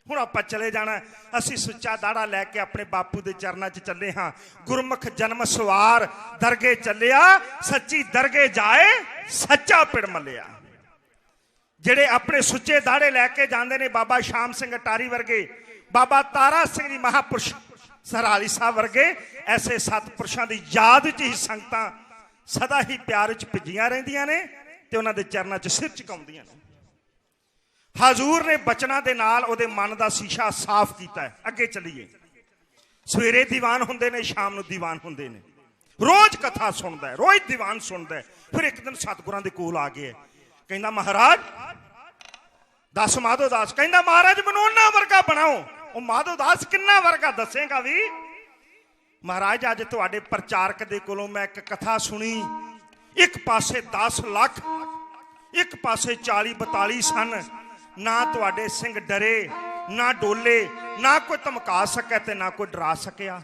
ਹੁਣ ਆਪਾਂ ਚਲੇ ਜਾਣਾ। ਅਸੀਂ ਸੁੱਚਾ ਦਾੜਾ ਲੈ ਕੇ ਆਪਣੇ ਬਾਪੂ ਦੇ ਚਰਨਾਂ 'ਚ ਚੱਲੇ ਹਾਂ। ਗੁਰਮੁਖ ਜਨਮ ਸਵਾਰ ਦਰਗੇ ਚੱਲਿਆ, ਸੱਚੀ ਦਰਗੇ ਜਾਏ ਸੱਚਾ ਪਿੜ ਮੱਲਿਆ। ਜਿਹੜੇ ਆਪਣੇ ਸੁੱਚੇ ਦਾੜੇ ਲੈ ਕੇ ਜਾਂਦੇ ਨੇ, ਬਾਬਾ ਸ਼ਾਮ ਸਿੰਘ ਅਟਾਰੀ ਵਰਗੇ, ਬਾਬਾ ਤਾਰਾ ਸਿੰਘ ਜੀ ਮਹਾਪੁਰਸ਼ ਸਰਹਾਲੀ ਸਾਹਿਬ ਵਰਗੇ, ਐਸੇ ਸਤਪੁਰਸ਼ਾਂ ਦੀ ਯਾਦ 'ਚ ਹੀ ਸੰਗਤਾਂ ਸਦਾ ਹੀ ਪਿਆਰ 'ਚ ਭਿੱਜੀਆਂ ਰਹਿੰਦੀਆਂ ਨੇ ਤੇ ਉਹਨਾਂ ਦੇ ਚਰਨਾਂ 'ਚ ਸਿਰ ਝੁਕਾਉਂਦੀਆਂ ਨੇ। ਹਜ਼ੂਰ ਨੇ ਬਚਨਾਂ ਦੇ ਨਾਲ ਉਹਦੇ ਮਨ ਦਾ ਸ਼ੀਸ਼ਾ ਸਾਫ਼ ਕੀਤਾ ਹੈ। ਅੱਗੇ ਚੱਲੀਏ। ਸਵੇਰੇ ਦੀਵਾਨ ਹੁੰਦੇ ਨੇ, ਸ਼ਾਮ ਨੂੰ ਦੀਵਾਨ ਹੁੰਦੇ ਨੇ। ਰੋਜ਼ ਕਥਾ ਸੁਣਦਾ ਹੈ, ਰੋਜ਼ ਦੀਵਾਨ ਸੁਣਦਾ ਹੈ। ਫਿਰ ਇੱਕ ਦਿਨ ਸਤਿਗੁਰਾਂ ਦੇ ਕੋਲ ਆ ਗਿਆ। ਕਹਿੰਦਾ ਮਹਾਰਾਜ ਦੱਸ ਮਾਧੋ ਦਾਸ। ਕਹਿੰਦਾ ਮਹਾਰਾਜ ਮੈਨੂੰ ਉਹਨਾਂ ਵਰਗਾ ਬਣਾਓ। ਉਹ ਮਾਧੋ ਦਾਸ ਕਿੰਨਾ ਵਰਗਾ ਦੱਸੇਗਾ ਵੀ? ਮਹਾਰਾਜ ਅੱਜ ਤੁਹਾਡੇ ਪ੍ਰਚਾਰਕ ਦੇ ਕੋਲੋਂ ਮੈਂ ਇੱਕ ਕਥਾ ਸੁਣੀ, एक पासे 10 लाख, एक पासे 40-42 सन। ना तुहाडे सिंह डरे, ना डोले, ना कोई धमका सके ते ना कोई डरा सकिया।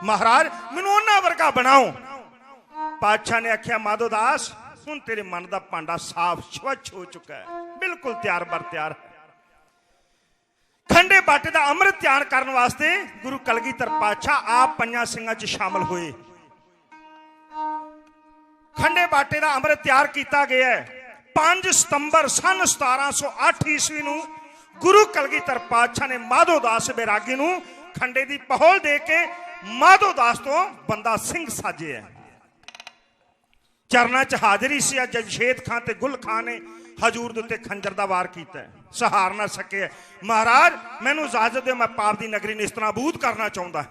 महाराज मैनूं उन्हां वर्गा बनाओ। पातशाह ने आख्या माधोदास हुण तेरे मन का भांडा साफ स्वच्छ हो चुका है, बिल्कुल तैयार बर तैयार है। खंडे बाटे का अमृत त्यान करने वास्ते गुरु कलगीधर पातशाह आप 5 ਸਿੰਘਾਂ च शामिल होए। खंडे बाटे का अमृत तैयार किया गया है। 5 सितंबर सन 1708 ईस्वी नूं गुरु कलगीधर पातशाह ने माधोदास बैरागी नूं खंडे की पहल दे के माधोदास तो बंदा सिंह साजे है। चरना च हाजरी सी। जमशेद खां ते गुल खां ने हजूर दे उत्ते खंजर दा वार कीता, सहार ना सके। महाराज मैनू इजाजत दे, मैं पाप दी नगरी निस्तनाबूद करना चाहुंदा।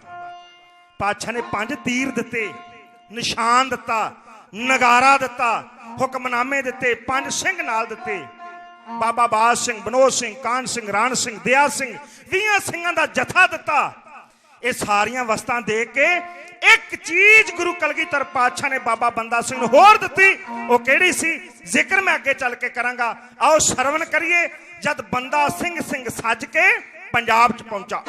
पातशाह ने 5 तीर दिते, निशान दिता, नगारा दिता, हुक्मनामे दिते, 5 सिंह नाल दिते। बाबा बाज सिंह, बनोद सिंह, कान सिंह, राण सिंह, दया सिंह, 20 ਸਿੰਘਾਂ ਦਾ जथा दिता। ये सारियां वस्तां दे के एक चीज गुरु कलगीधर पातशाह ने बाबा बंदा सिंह नूं होर दित्ती। वो किहड़ी सी? जिक्र मैं अगे चल के करांगा। आओ सरवण करिए। जद बंदा सिंह सिंह सज के पंजाब च पहुंचा।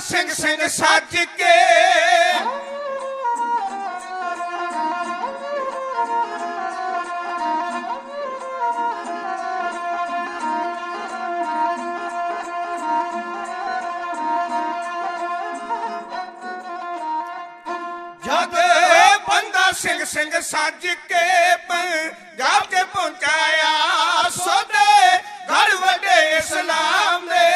सिंह सज के जद बंदा सिंह सिंह सज के पंजाब के पहुंचाया। सोदे घर वडे इस्लाम दे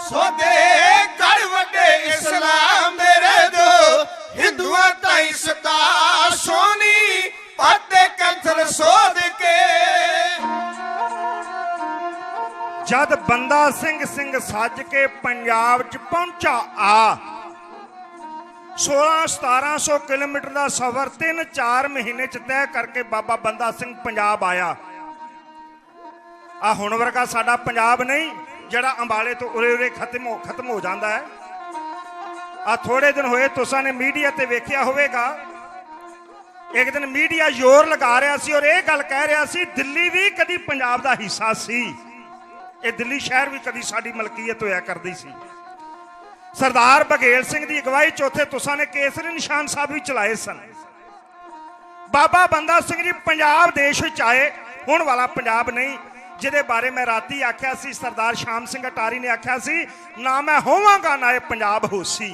सोदे घर वडे इस्लाम मेरे दो हिंदुआ ताई सता सोनी पाते कंथर सोद के। जद बंदा सिंह सिंह सज के पंजाब च पहुंचा आ। 1600-1700 किलोमीटर का सफर 3-4 महीने च तय करके बाबा बंदा सिंह पंजाब आया। आ हुण वर्गा साडा पंजाब नहीं जड़ा अंबाले तो उरे उरे खत्म हो जाता है। आ थोड़े दिन होए तुसां ने मीडिया ते वेखिया होवेगा। एक दिन मीडिया जोर लगा रहा सी और यह गल कह रहा सी दिल्ली भी कदी पंजाब का हिस्सा सी। ये दिल्ली शहर भी कदी साडी मलकीयत होया करदी सी। सरदार बघेल सिंह की अगवाई चौथे तुसां ने केसरी निशान साहब भी चलाए सन। बाबा बंदा सिंह जी पंजाब देश विच आए, हुण वाला पंजाब नहीं जिहदे बारे मैं राती आख्या सी। सरदार शाम सिंह अटारी ने आख्या सी ना मैं होवांगा ना ये पंजाब होसी।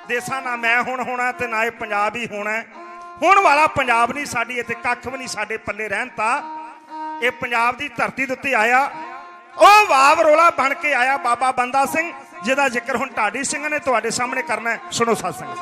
देसा ना मैं हुण होना ते ना ये पंजाब ही होना। हुण वाला पंजाब नहीं, साडी इत्थे कख भी नहीं साडे पल्ले रहंदा। ये पंजाब की धरती दे उत्ते आया, ਉਹ ਵਾਵ ਰੋਲਾ बन के आया बाबा बंदा सिंह, जिहदा जिक्र हुण ढाडी सिंह ने तुहाडे सामने करना है। सुनो साध संगत।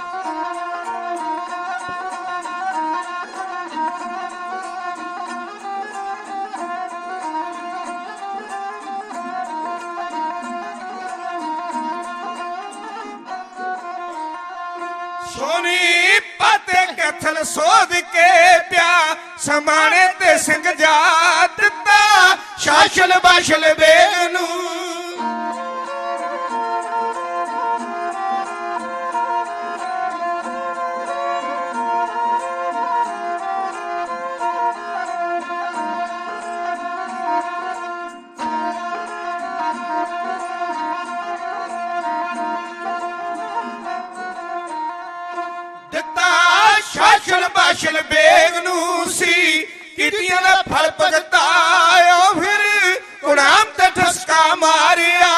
सोनी पते कथल सोध के प्या समाने ते सिंह जा दिता शाशल बाशल बेगनू। ਕੀਤੀਆਂ ਦਾ ਫਲ ਭਗਤਾਇਓ ਫਿਰ ਗੁਨਾਮ ਤੇ ਠਸਕਾ ਮਾਰਿਆ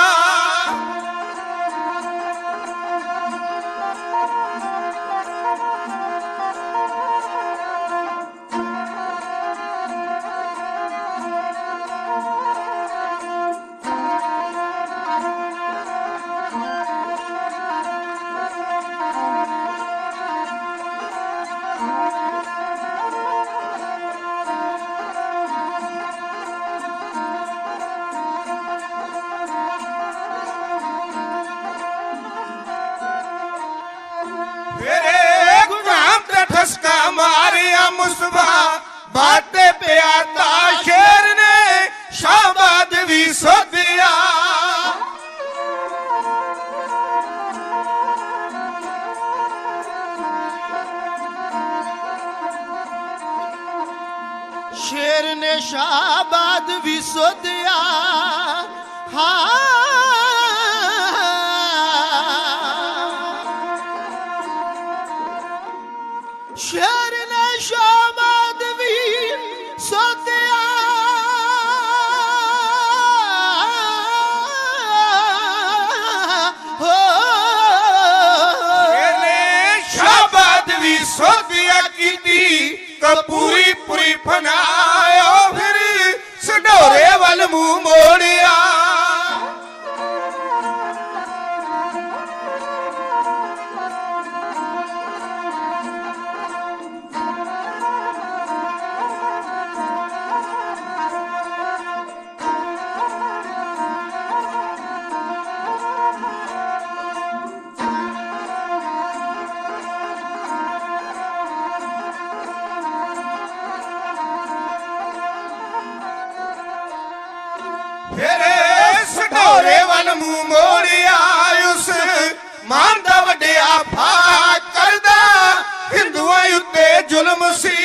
ਮੇਰੇ ਗੁਨਾਮ ਤੇ ਠਸਕਾ ਮਾਰਿਆ ਮੁਸਬਾ ਬਾਤੇ ਪਿਆ ਤਾਂ ਸ਼ੇਰ ਨੇ ਸ਼ਾਬਾਦ ਵੀ ਸੋਧਿਆ शेर ने शाबाद भी सोधिया शेर ने शाबाद भी सोधिया ਇਹਨੇ ਸ਼ਾਬਾਦ ਵੀ ਸੋਧਿਆ ਕੀਤੀ ਕਪੂਰੀ ਪੂਰੀ ਫਨਾਇਓ ਫਿਰ ਸਡੋਰੇ ਵੱਲ ਮੂੰਹ ਮੋੜਿਆ ਫੇਰੇ ਸਡੋਰੇ ਵੱਲ ਮੂੰਹ ਮੋੜਿਆ ਉਸ ਮਾਨ ਦਾ ਵੱਡਿਆ ਫਾ ਕਰਦਾ ਹਿੰਦੂਆਂ ਉੱਤੇ ਜ਼ੁਲਮ ਸੀ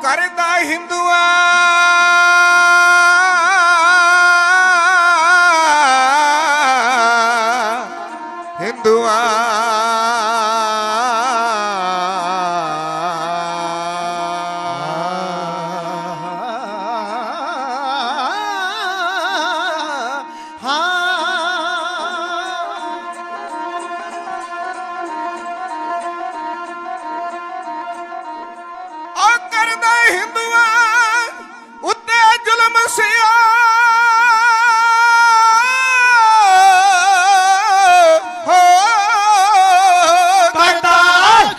ਕਰਦਾ ਉਹ ਕਰਦਾ ਹਿੰਦੂਆਂ ਉੱਤੇ ਜ਼ੁਲਮ ਸਿਆ ਹੋ ਕਰਦਾ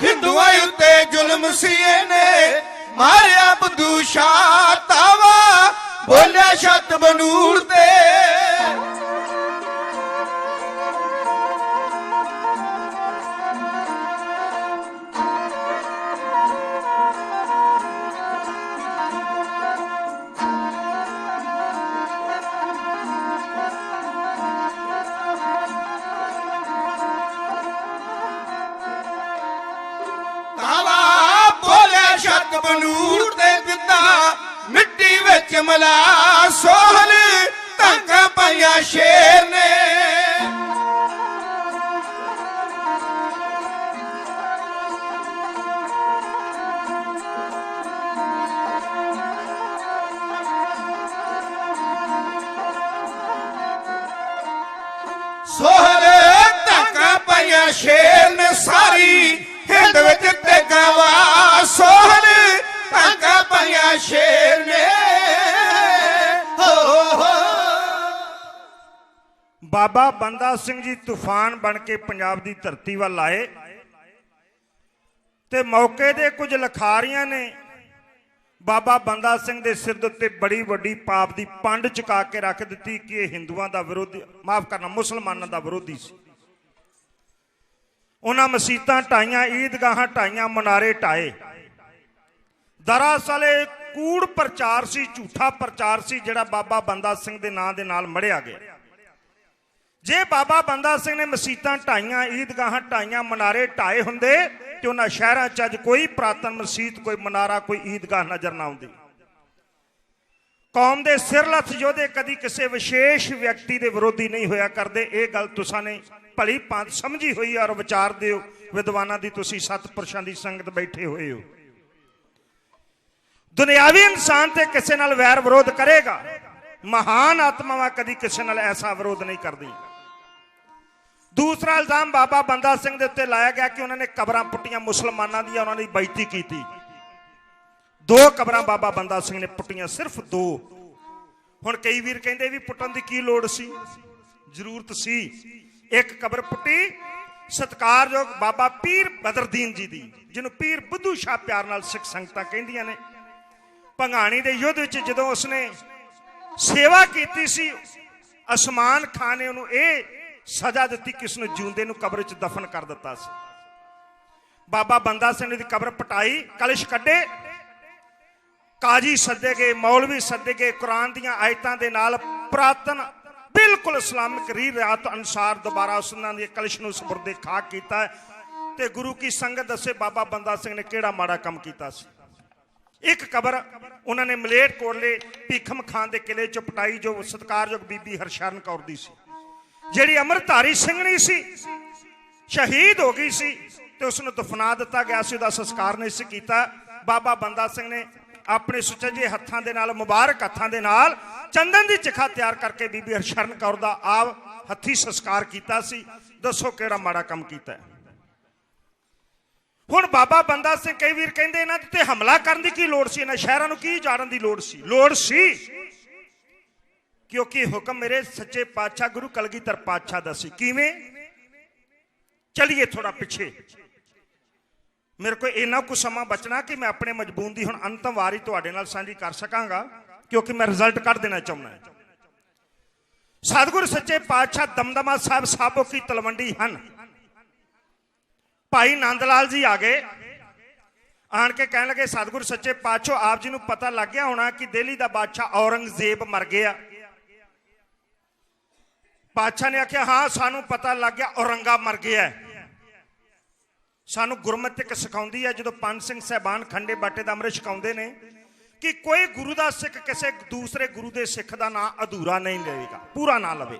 ਹਿੰਦੂਆਂ ਉੱਤੇ ਜ਼ੁਲਮ ਸੀਏ ਨੇ ਮਾਰਿਆ ਬਦੂ ਸ਼ਾਹ ਤਾਵਾ ਬੋਲਿਆ ਛੱਤ ਬਨੂੜ ਤੇ ਤਾਵਾ ਬੋਲਿਆ ਛੱਤ ਬਨੂੜ ਤੇ ਦਿੱਤਾ ਮਿੱਟੀ ਵਿੱਚ ਮਲਾ ਸੋਹਲ ਧਾਕਾਂ ਪਾਈਆਂ ਸ਼ੇਰ ਨੇ ਸੋਹਲ ਧਾਕਾਂ ਪਾਈਆਂ ਸ਼ੇਰ ਨੇ ਸਾਰੀ ਹਿੰਦ ਵਿੱਚ ਟੇਗਾਵਾ ਸੋਹਲ ਧਾਕਾਂ ਪਾਈਆਂ ਸ਼ੇਰ ਨੇ ਬਾਬਾ ਬੰਦਾ ਸਿੰਘ ਜੀ ਤੂਫਾਨ ਬਣ ਕੇ ਪੰਜਾਬ ਦੀ ਧਰਤੀ ਵੱਲ ਆਏ ਤੇ ਮੌਕੇ ਦੇ ਕੁਝ ਲਖਾਰੀਆਂ ਨੇ ਬਾਬਾ ਬੰਦਾ ਸਿੰਘ ਦੇ ਸਿਰ ਦੇ ਉੱਤੇ ਬੜੀ ਵੱਡੀ ਪਾਪ ਦੀ ਪੰਡ ਚੁਕਾ ਕੇ ਰੱਖ ਦਿੱਤੀ ਕਿ ਇਹ ਹਿੰਦੂਆਂ ਦਾ ਵਿਰੋਧੀ, ਮਾਫ ਕਰਨਾ, ਮੁਸਲਮਾਨਾਂ ਦਾ ਵਿਰੋਧੀ ਸੀ। ਉਹਨਾਂ ਮਸੀਤਾਂ ਢਾਈਆਂ, ਈਦਗਾਹਾਂ ਢਾਈਆਂ, ਮਨਾਰੇ ਢਾਏ। ਦਰਅਸਲ ਇਹ ਕੂੜ ਪ੍ਰਚਾਰ ਸੀ, ਝੂਠਾ ਪ੍ਰਚਾਰ ਸੀ ਜਿਹੜਾ ਬਾਬਾ ਬੰਦਾ ਸਿੰਘ ਦੇ ਨਾਂ ਦੇ ਨਾਲ ਮੜਿਆ ਗਿਆ। ਜੇ ਬਾਬਾ ਬੰਦਾ ਸਿੰਘ ਨੇ ਮਸੀਤਾਂ ਢਾਈਆਂ, ਈਦਗਾਹਾਂ ਢਾਈਆਂ, ਮਨਾਰੇ ਢਾਏ ਹੁੰਦੇ ਤੇ ਉਹਨਾਂ ਸ਼ਹਿਰਾਂ 'ਚ ਅੱਜ ਕੋਈ ਪ੍ਰਾਤਨ ਮਸੀਤ, ਕੋਈ ਮਨਾਰਾ, ਕੋਈ ਈਦਗਾਹ ਨਜ਼ਰ ਨਾ ਆਉਂਦੀ। ਕੌਮ ਦੇ ਸਿਰਲੱਥ ਯੋਧੇ ਕਦੀ ਕਿਸੇ ਵਿਸ਼ੇਸ਼ ਵਿਅਕਤੀ ਦੇ ਵਿਰੋਧੀ ਨਹੀਂ ਹੋਇਆ ਕਰਦੇ। ਇਹ ਗੱਲ ਤੁਸਾਂ ਨੇ ਭਲੀ ਭਾਂਤ ਸਮਝੀ ਹੋਈ ਔਰ ਵਿਚਾਰ ਦਿਓ ਵਿਦਵਾਨਾਂ ਦੀ ਤੁਸੀਂ ਸਤਪੁਰਸ਼ਾਂ ਦੀ ਸੰਗਤ ਬੈਠੇ ਹੋਏ ਹੋ। ਦੁਨਿਆਵੀ ਇਨਸਾਨ ਤੇ ਕਿਸੇ ਨਾਲ ਵੈਰ ਵਿਰੋਧ ਕਰੇਗਾ, ਮਹਾਨ ਆਤਮਾਵਾਂ ਕਦੀ ਕਿਸੇ ਨਾਲ ਐਸਾ ਵਿਰੋਧ ਨਹੀਂ ਕਰਦੀ। ਦੂਸਰਾ ਇਲਜ਼ਾਮ ਬਾਬਾ ਬੰਦਾ ਸਿੰਘ ਦੇ ਉੱਤੇ ਲਾਇਆ ਗਿਆ ਕਿ ਉਹਨਾਂ ਨੇ ਕਬਰਾਂ ਪੁੱਟੀਆਂ ਮੁਸਲਮਾਨਾਂ ਦੀਆਂ, ਉਹਨਾਂ ਦੀ ਬੇਇੱਜ਼ਤੀ ਕੀਤੀ। 2 ਕਬਰਾਂ ਬਾਬਾ ਬੰਦਾ ਸਿੰਘ ਨੇ ਪੁੱਟੀਆਂ, ਸਿਰਫ 2। ਹੁਣ ਕਈ ਵੀਰ ਕਹਿੰਦੇ ਵੀ ਪੁੱਟਣ ਦੀ ਕੀ ਲੋੜ ਸੀ, ਜ਼ਰੂਰਤ ਸੀ। ਇੱਕ ਕਬਰ ਪੁੱਟੀ ਸਤਿਕਾਰਯੋਗ ਬਾਬਾ ਪੀਰ ਬਦਰਦੀਨ ਜੀ ਦੀ, ਜਿਹਨੂੰ ਪੀਰ ਬੁੱਧੂ ਸ਼ਾਹ ਪਿਆਰ ਨਾਲ ਸਿੱਖ ਸੰਗਤਾਂ ਕਹਿੰਦੀਆਂ ਨੇ। ਭੰਗਾਣੀ ਦੇ ਯੁੱਧ ਵਿੱਚ ਜਦੋਂ ਉਸਨੇ ਸੇਵਾ ਕੀਤੀ ਸੀ, ਅਸਮਾਨ ਖਾਨ ਨੇ ਉਹਨੂੰ ਇਹ ਸਜ਼ਾ ਦਿੱਤੀ ਕਿ ਉਸਨੂੰ ਜਿਉਂਦੇ ਨੂੰ ਕਬਰ ਵਿੱਚ ਦਫਨ ਕਰ ਦਿੱਤਾ ਸੀ। ਬਾਬਾ ਬੰਦਾ ਸਿੰਘ ਦੀ ਕਬਰ ਪਟਾਈ, ਕਲਸ਼ ਕੱਢੇ, ਕਾਜੀ ਸੱਦੇ ਗਏ, ਮੌਲਵੀ ਸੱਦੇ ਗਏ, ਕੁਰਾਨ ਦੀਆਂ ਆਇਤਾਂ ਦੇ ਨਾਲ ਪੁਰਾਤਨ ਬਿਲਕੁਲ ਇਸਲਾਮਿਕ ਰੀਤ ਅਨੁਸਾਰ ਦੁਬਾਰਾ ਉਸਨਾਂ ਦੇ ਕਲਸ਼ ਨੂੰ ਸਪੁਰਦੇ ਖਾਕ ਕੀਤਾ ਤੇ ਗੁਰੂ ਕੀ ਸੰਗਤ ਦੱਸੇ ਬਾਬਾ ਬੰਦਾ ਸਿੰਘ ਨੇ ਕਿਹੜਾ ਮਾੜਾ ਕੰਮ ਕੀਤਾ ਸੀ। ਇੱਕ ਕਬਰ ਉਹਨਾਂ ਨੇ ਮਲੇਟ ਕੋਟਲੇ ਭੀਖਮ ਖਾਨ ਦੇ ਕਿਲੇ ਚ ਪਟਾਈ, ਜੋ ਸਤਿਕਾਰਯੋਗ ਬੀਬੀ ਹਰਸ਼ਰਨ ਕੌਰ ਦੀ ਸੀ, ਜਿਹੜੀ ਅੰਮ੍ਰਿਤਧਾਰੀ ਸਿੰਘਣੀ ਸੀ, ਸ਼ਹੀਦ ਹੋ ਗਈ ਸੀ ਤੇ ਉਸ ਨੂੰ ਦਫਨਾ ਦਿੱਤਾ ਗਿਆ ਸੀ, ਉਹਦਾ ਸੰਸਕਾਰ ਨਹੀਂ ਸੀ ਕੀਤਾ। ਬਾਬਾ ਬੰਦਾ ਸਿੰਘ ਨੇ ਆਪਣੇ ਸੁਚੱਜੇ ਹੱਥਾਂ ਦੇ ਨਾਲ, ਮੁਬਾਰਕ ਹੱਥਾਂ ਦੇ ਨਾਲ ਚੰਦਨ ਦੀ ਚਿਖਾ ਤਿਆਰ ਕਰਕੇ ਬੀਬੀ ਹਰਸ਼ਰਨ ਕੌਰ ਦਾ ਆਪ ਹੱਥੀ ਸੰਸਕਾਰ ਕੀਤਾ ਸੀ। ਦੱਸੋ ਕਿਹੜਾ ਮਾੜਾ ਕੰਮ ਕੀਤਾ। ਹੁਣ ਬਾਬਾ ਬੰਦਾ ਸਿੰਘ, ਕਈ ਵੀਰ ਕਹਿੰਦੇ ਇਹਨਾਂ ਤੇ ਹਮਲਾ ਕਰਨ ਦੀ ਕੀ ਲੋੜ ਸੀ, ਇਹਨਾਂ ਸ਼ਹਿਰਾਂ ਨੂੰ ਕੀ ਉਜਾੜਨ ਦੀ ਲੋੜ ਸੀ। ਲੋੜ ਸੀ ਕਿਉਂਕਿ ਹੁਕਮ ਮੇਰੇ ਸੱਚੇ ਪਾਤਸ਼ਾਹ ਗੁਰੂ ਕਲਗੀਧਰ ਪਾਤਸ਼ਾਹ ਦਾ ਸੀ। ਕਿਵੇਂ? ਚਲਿਏ ਥੋੜਾ ਪਿੱਛੇ, ਮੇਰੇ ਕੋਲ ਇੰਨਾ ਕੁ ਸਮਾਂ ਬਚਣਾ ਕਿ ਮੈਂ ਆਪਣੇ ਮਜਬੂਨ ਦੀ ਹੁਣ ਅੰਤਮ ਵਾਰੀ ਤੁਹਾਡੇ ਨਾਲ ਸਾਂਝੀ ਕਰ ਸਕਾਂਗਾ, ਕਿਉਂਕਿ ਮੈਂ ਰਿਜ਼ਲਟ ਕੱਢ ਦੇਣਾ ਚਾਹੁੰਦਾ। ਸਤਿਗੁਰ ਸੱਚੇ ਪਾਤਸ਼ਾਹ ਦਮਦਮਾ ਸਾਹਿਬ ਸਾਬੋ ਕੀ ਤਲਵੰਡੀ ਹਨ। ਭਾਈ ਨੰਦ ਲਾਲ ਜੀ ਆ ਗਏ, ਆਣ ਕੇ ਕਹਿਣ ਲੱਗੇ ਸਤਿਗੁਰ ਸੱਚੇ ਪਾਤਸ਼ਾਹ ਆਪ ਜੀ ਨੂੰ ਪਤਾ ਲੱਗ ਗਿਆ ਹੋਣਾ ਕਿ ਦਿੱਲੀ ਦਾ ਬਾਦਸ਼ਾਹ ਔਰੰਗਜ਼ੇਬ ਮਰ ਗਿਆ। ਪਾਤਸ਼ਾਹ ਨੇ ਆਖਿਆ ਹਾਂ ਸਾਨੂੰ ਪਤਾ ਲੱਗ ਗਿਆ, ਔਰੰਗਾ ਮਰ ਗਿਆ। ਸਾਨੂੰ ਗੁਰਮਤਿ ਸਿਖਾਉਂਦੀ ਹੈ ਜਦੋਂ ਪੰਜ ਸਿੰਘ ਸਾਹਿਬਾਨ ਖੰਡੇ ਬਾਟੇ ਦਾ ਅੰਮ੍ਰਿਤ ਛਕਾਉਂਦੇ ਨੇ ਕਿ ਕੋਈ ਗੁਰੂ ਦਾ ਸਿੱਖ ਕਿਸੇ ਦੂਸਰੇ ਗੁਰੂ ਦੇ ਸਿੱਖ ਦਾ ਨਾਂ ਅਧੂਰਾ ਨਹੀਂ ਲਵੇਗਾ, ਪੂਰਾ ਨਾਂ ਲਵੇ।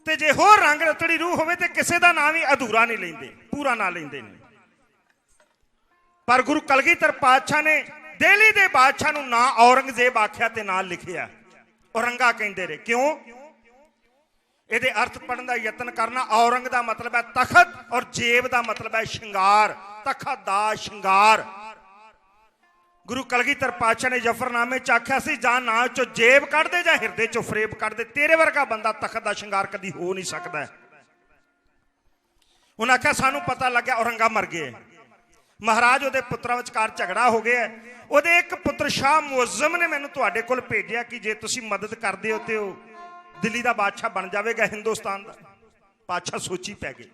ਤੇ ਜੇ ਹੋਰ ਰੰਗ ਰਤੜੀ ਰੂਹ ਹੋਵੇ ਤੇ ਕਿਸੇ ਦਾ ਨਾਂ ਵੀ ਅਧੂਰਾ ਨਹੀਂ ਲੈਂਦੇ, ਪੂਰਾ ਨਾਂ ਲੈਂਦੇ ਨੇ। ਪਰ ਗੁਰੂ ਕਲਗੀਧਰ ਪਾਤਸ਼ਾਹ ਨੇ ਦਿੱਲੀ ਦੇ ਬਾਦਸ਼ਾਹ ਨੂੰ ਨਾਂ ਔਰੰਗਜ਼ੇਬ ਆਖਿਆ ਤੇ ਨਾਂ ਲਿਖਿਆ, ਔਰੰਗਾ ਕਹਿੰਦੇ ਰਹੇ। ਕਿਉਂ? ਇਹਦੇ ਅਰਥ ਪੜਨ ਦਾ ਯਤਨ ਕਰਨਾ। ਔਰੰਗ ਦਾ ਮਤਲਬ ਹੈ ਤਖਤ ਔਰ ਜੇਬ ਦਾ ਮਤਲਬ ਹੈ ਸ਼ਿੰਗਾਰ, ਤਖਤ ਦਾ ਸ਼ਿੰਗਾਰ। ਗੁਰੂ ਕਲਗੀਧਰ ਪਾਤਸ਼ਾਹ ਨੇ ਜਫਰਨਾਮੇ ਚ ਆਖਿਆ ਸੀ ਜਾਂ ਨਾਂ ਚੋਂ ਜੇਬ ਕੱਢ ਦੇ ਜਾਂ ਹਿਰਦੇ ਚੋਂ ਫਰੇਬ ਕੱਢ ਦੇ, ਤੇਰੇ ਵਰਗਾ ਬੰਦਾ ਤਖਤ ਦਾ ਸ਼ਿੰਗਾਰ ਕਦੀ ਹੋ ਨਹੀਂ ਸਕਦਾ। ਉਹਨਾਂ ਆਖਿਆ ਸਾਨੂੰ ਪਤਾ ਲੱਗਿਆ ਔਰੰਗਾ ਮਰ ਗਏ। ਮਹਾਰਾਜ ਉਹਦੇ ਪੁੱਤਰਾਂ ਵਿਚਕਾਰ ਝਗੜਾ ਹੋ ਗਿਆ। ਉਹਦੇ ਇੱਕ ਪੁੱਤਰ ਸ਼ਾਹ ਮੁਅੱਜ਼ਮ ਨੇ ਮੈਨੂੰ ਤੁਹਾਡੇ ਕੋਲ ਭੇਜਿਆ ਕਿ ਜੇ ਤੁਸੀਂ ਮਦਦ ਕਰਦੇ ਹੋ ਤੇ ਉਹ ਦਿੱਲੀ ਦਾ ਬਾਦਸ਼ਾਹ ਬਣ ਜਾਵੇਗਾ, ਹਿੰਦੁਸਤਾਨ ਦਾ। ਬਾਦਸ਼ਾਹ ਸੋਚੀ ਪੈ ਗਏ।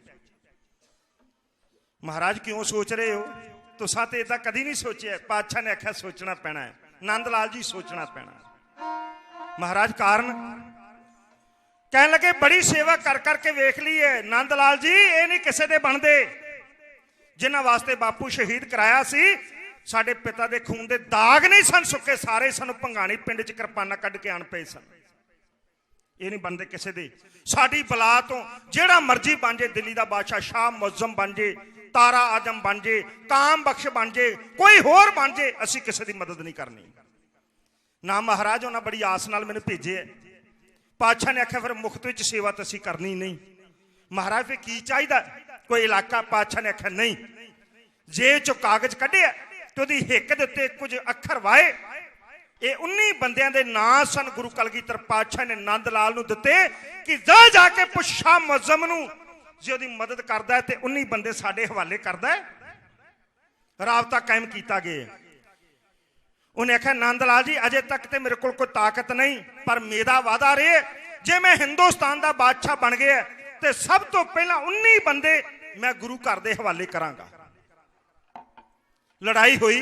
ਮਹਾਰਾਜ ਕਿਉਂ ਸੋਚ ਰਹੇ ਹੋ? ਤੁਸਾਂ ਤੇ ਇਦਾਂ ਕਦੀ ਨਹੀਂ ਸੋਚਿਆ। ਬਾਦਸ਼ਾਹ ਨੇ ਆਖਿਆ ਸੋਚਣਾ ਪੈਣਾ ਹੈ। ਨੰਦ ਲਾਲ ਜੀ ਸੋਚਣਾ ਪੈਣਾ। ਮਹਾਰਾਜ ਕਾਰਨ ਕਹਿਣ ਲੱਗੇ ਬੜੀ ਸੇਵਾ ਕਰ ਕਰਕੇ ਵੇਖ ਲਈ ਹੈ ਨੰਦ ਲਾਲ ਜੀ, ਇਹ ਨਹੀਂ ਕਿਸੇ ਦੇ ਬਣਦੇ। ਜਿਨ੍ਹਾਂ ਵਾਸਤੇ ਬਾਪੂ ਸ਼ਹੀਦ ਕਰਾਇਆ ਸੀ, ਸਾਡੇ ਪਿਤਾ ਦੇ ਖੂਨ ਦੇ ਦਾਗ ਨਹੀਂ ਸਨ ਸੁੱਕੇ, ਸਾਰੇ ਸਾਨੂੰ ਭੰਗਾਣੀ ਪਿੰਡ 'ਚ ਕਿਰਪਾਨਾਂ ਕੱਢ ਕੇ ਆਣ ਪਏ ਸਨ। ਇਹ ਨਹੀਂ ਬਣਦੇ ਕਿਸੇ ਦੇ। ਸਾਡੀ ਬਲਾ ਤੋਂ ਜਿਹੜਾ ਮਰਜ਼ੀ ਬਣ ਜੇ, ਦਿੱਲੀ ਦਾ ਬਾਦਸ਼ਾਹ ਸ਼ਾਹ ਮੁਅੱਜ਼ਮ ਬਣ ਜੇ, ਤਾਰਾ ਆਜਮ ਬਣ ਜੇ, ਕਾਮ ਬਖਸ਼ ਬਣ ਜੇ, ਕੋਈ ਹੋਰ ਬਣ ਜੇ, ਅਸੀਂ ਕਿਸੇ ਦੀ ਮਦਦ ਨਹੀਂ ਕਰਨੀ। ਨਾ ਮਹਾਰਾਜ ਉਹਨਾਂ ਬੜੀ ਆਸ ਨਾਲ ਮੈਨੂੰ ਭੇਜੇ। ਪਾਤਸ਼ਾਹ ਨੇ ਆਖਿਆ ਫਿਰ ਮੁਫਤ ਵਿੱਚ ਸੇਵਾ ਤਾਂ ਅਸੀਂ ਕਰਨੀ ਨਹੀਂ। ਮਹਾਰਾਜ ਫਿਰ ਕੀ ਚਾਹੀਦਾ? ਕੋਈ ਇਲਾਕਾ? ਪਾਤਸ਼ਾਹ ਨੇ ਆਖਿਆ ਨਹੀਂ। ਜੇਬ ਚੋਂ ਕਾਗਜ਼ ਕੱਢਿਆ ਤੇ ਉਹਦੀ ਹਿੱਕ ਦੇ ਉੱਤੇ ਕੁਝ ਅੱਖਰ ਵਾਏ। ਇਹ 19 ਬੰਦਿਆਂ ਦੇ ਨਾਂ ਸਨ। ਗੁਰੂ ਕਲਗੀਧਰ ਪਾਤਸ਼ਾਹ ਨੇ ਨੰਦ ਲਾਲ ਨੂੰ ਦਿੱਤੇ ਕਿ ਜਾ ਕੇ ਪੁੱਛ ਸ਼ਾਹ ਮੁਅੱਜ਼ਮ ਨੂੰ ਜੇ ਉਹਦੀ ਮਦਦ ਕਰਦਾ ਹੈ ਤੇ 19 ਬੰਦੇ ਸਾਡੇ ਹਵਾਲੇ ਕਰਦਾ ਹੈ। ਰਾਬਤਾ ਕਾਇਮ ਕੀਤਾ ਗਿਆ। ਉਹਨੇ ਆਖਿਆ ਨੰਦ ਲਾਲ ਜੀ ਅਜੇ ਤੱਕ ਤੇ ਮੇਰੇ ਕੋਲ ਕੋਈ ਤਾਕਤ ਨਹੀਂ, ਪਰ ਮੇਰਾ ਵਾਅਦਾ ਰਹੇ ਜੇ ਮੈਂ ਹਿੰਦੁਸਤਾਨ ਦਾ ਬਾਦਸ਼ਾਹ ਬਣ ਗਿਆ ਤੇ ਸਭ ਤੋਂ ਪਹਿਲਾਂ 19 ਬੰਦੇ ਮੈਂ ਗੁਰੂ ਘਰ ਦੇ ਹਵਾਲੇ ਕਰਾਂਗਾ। ਲੜਾਈ ਹੋਈ।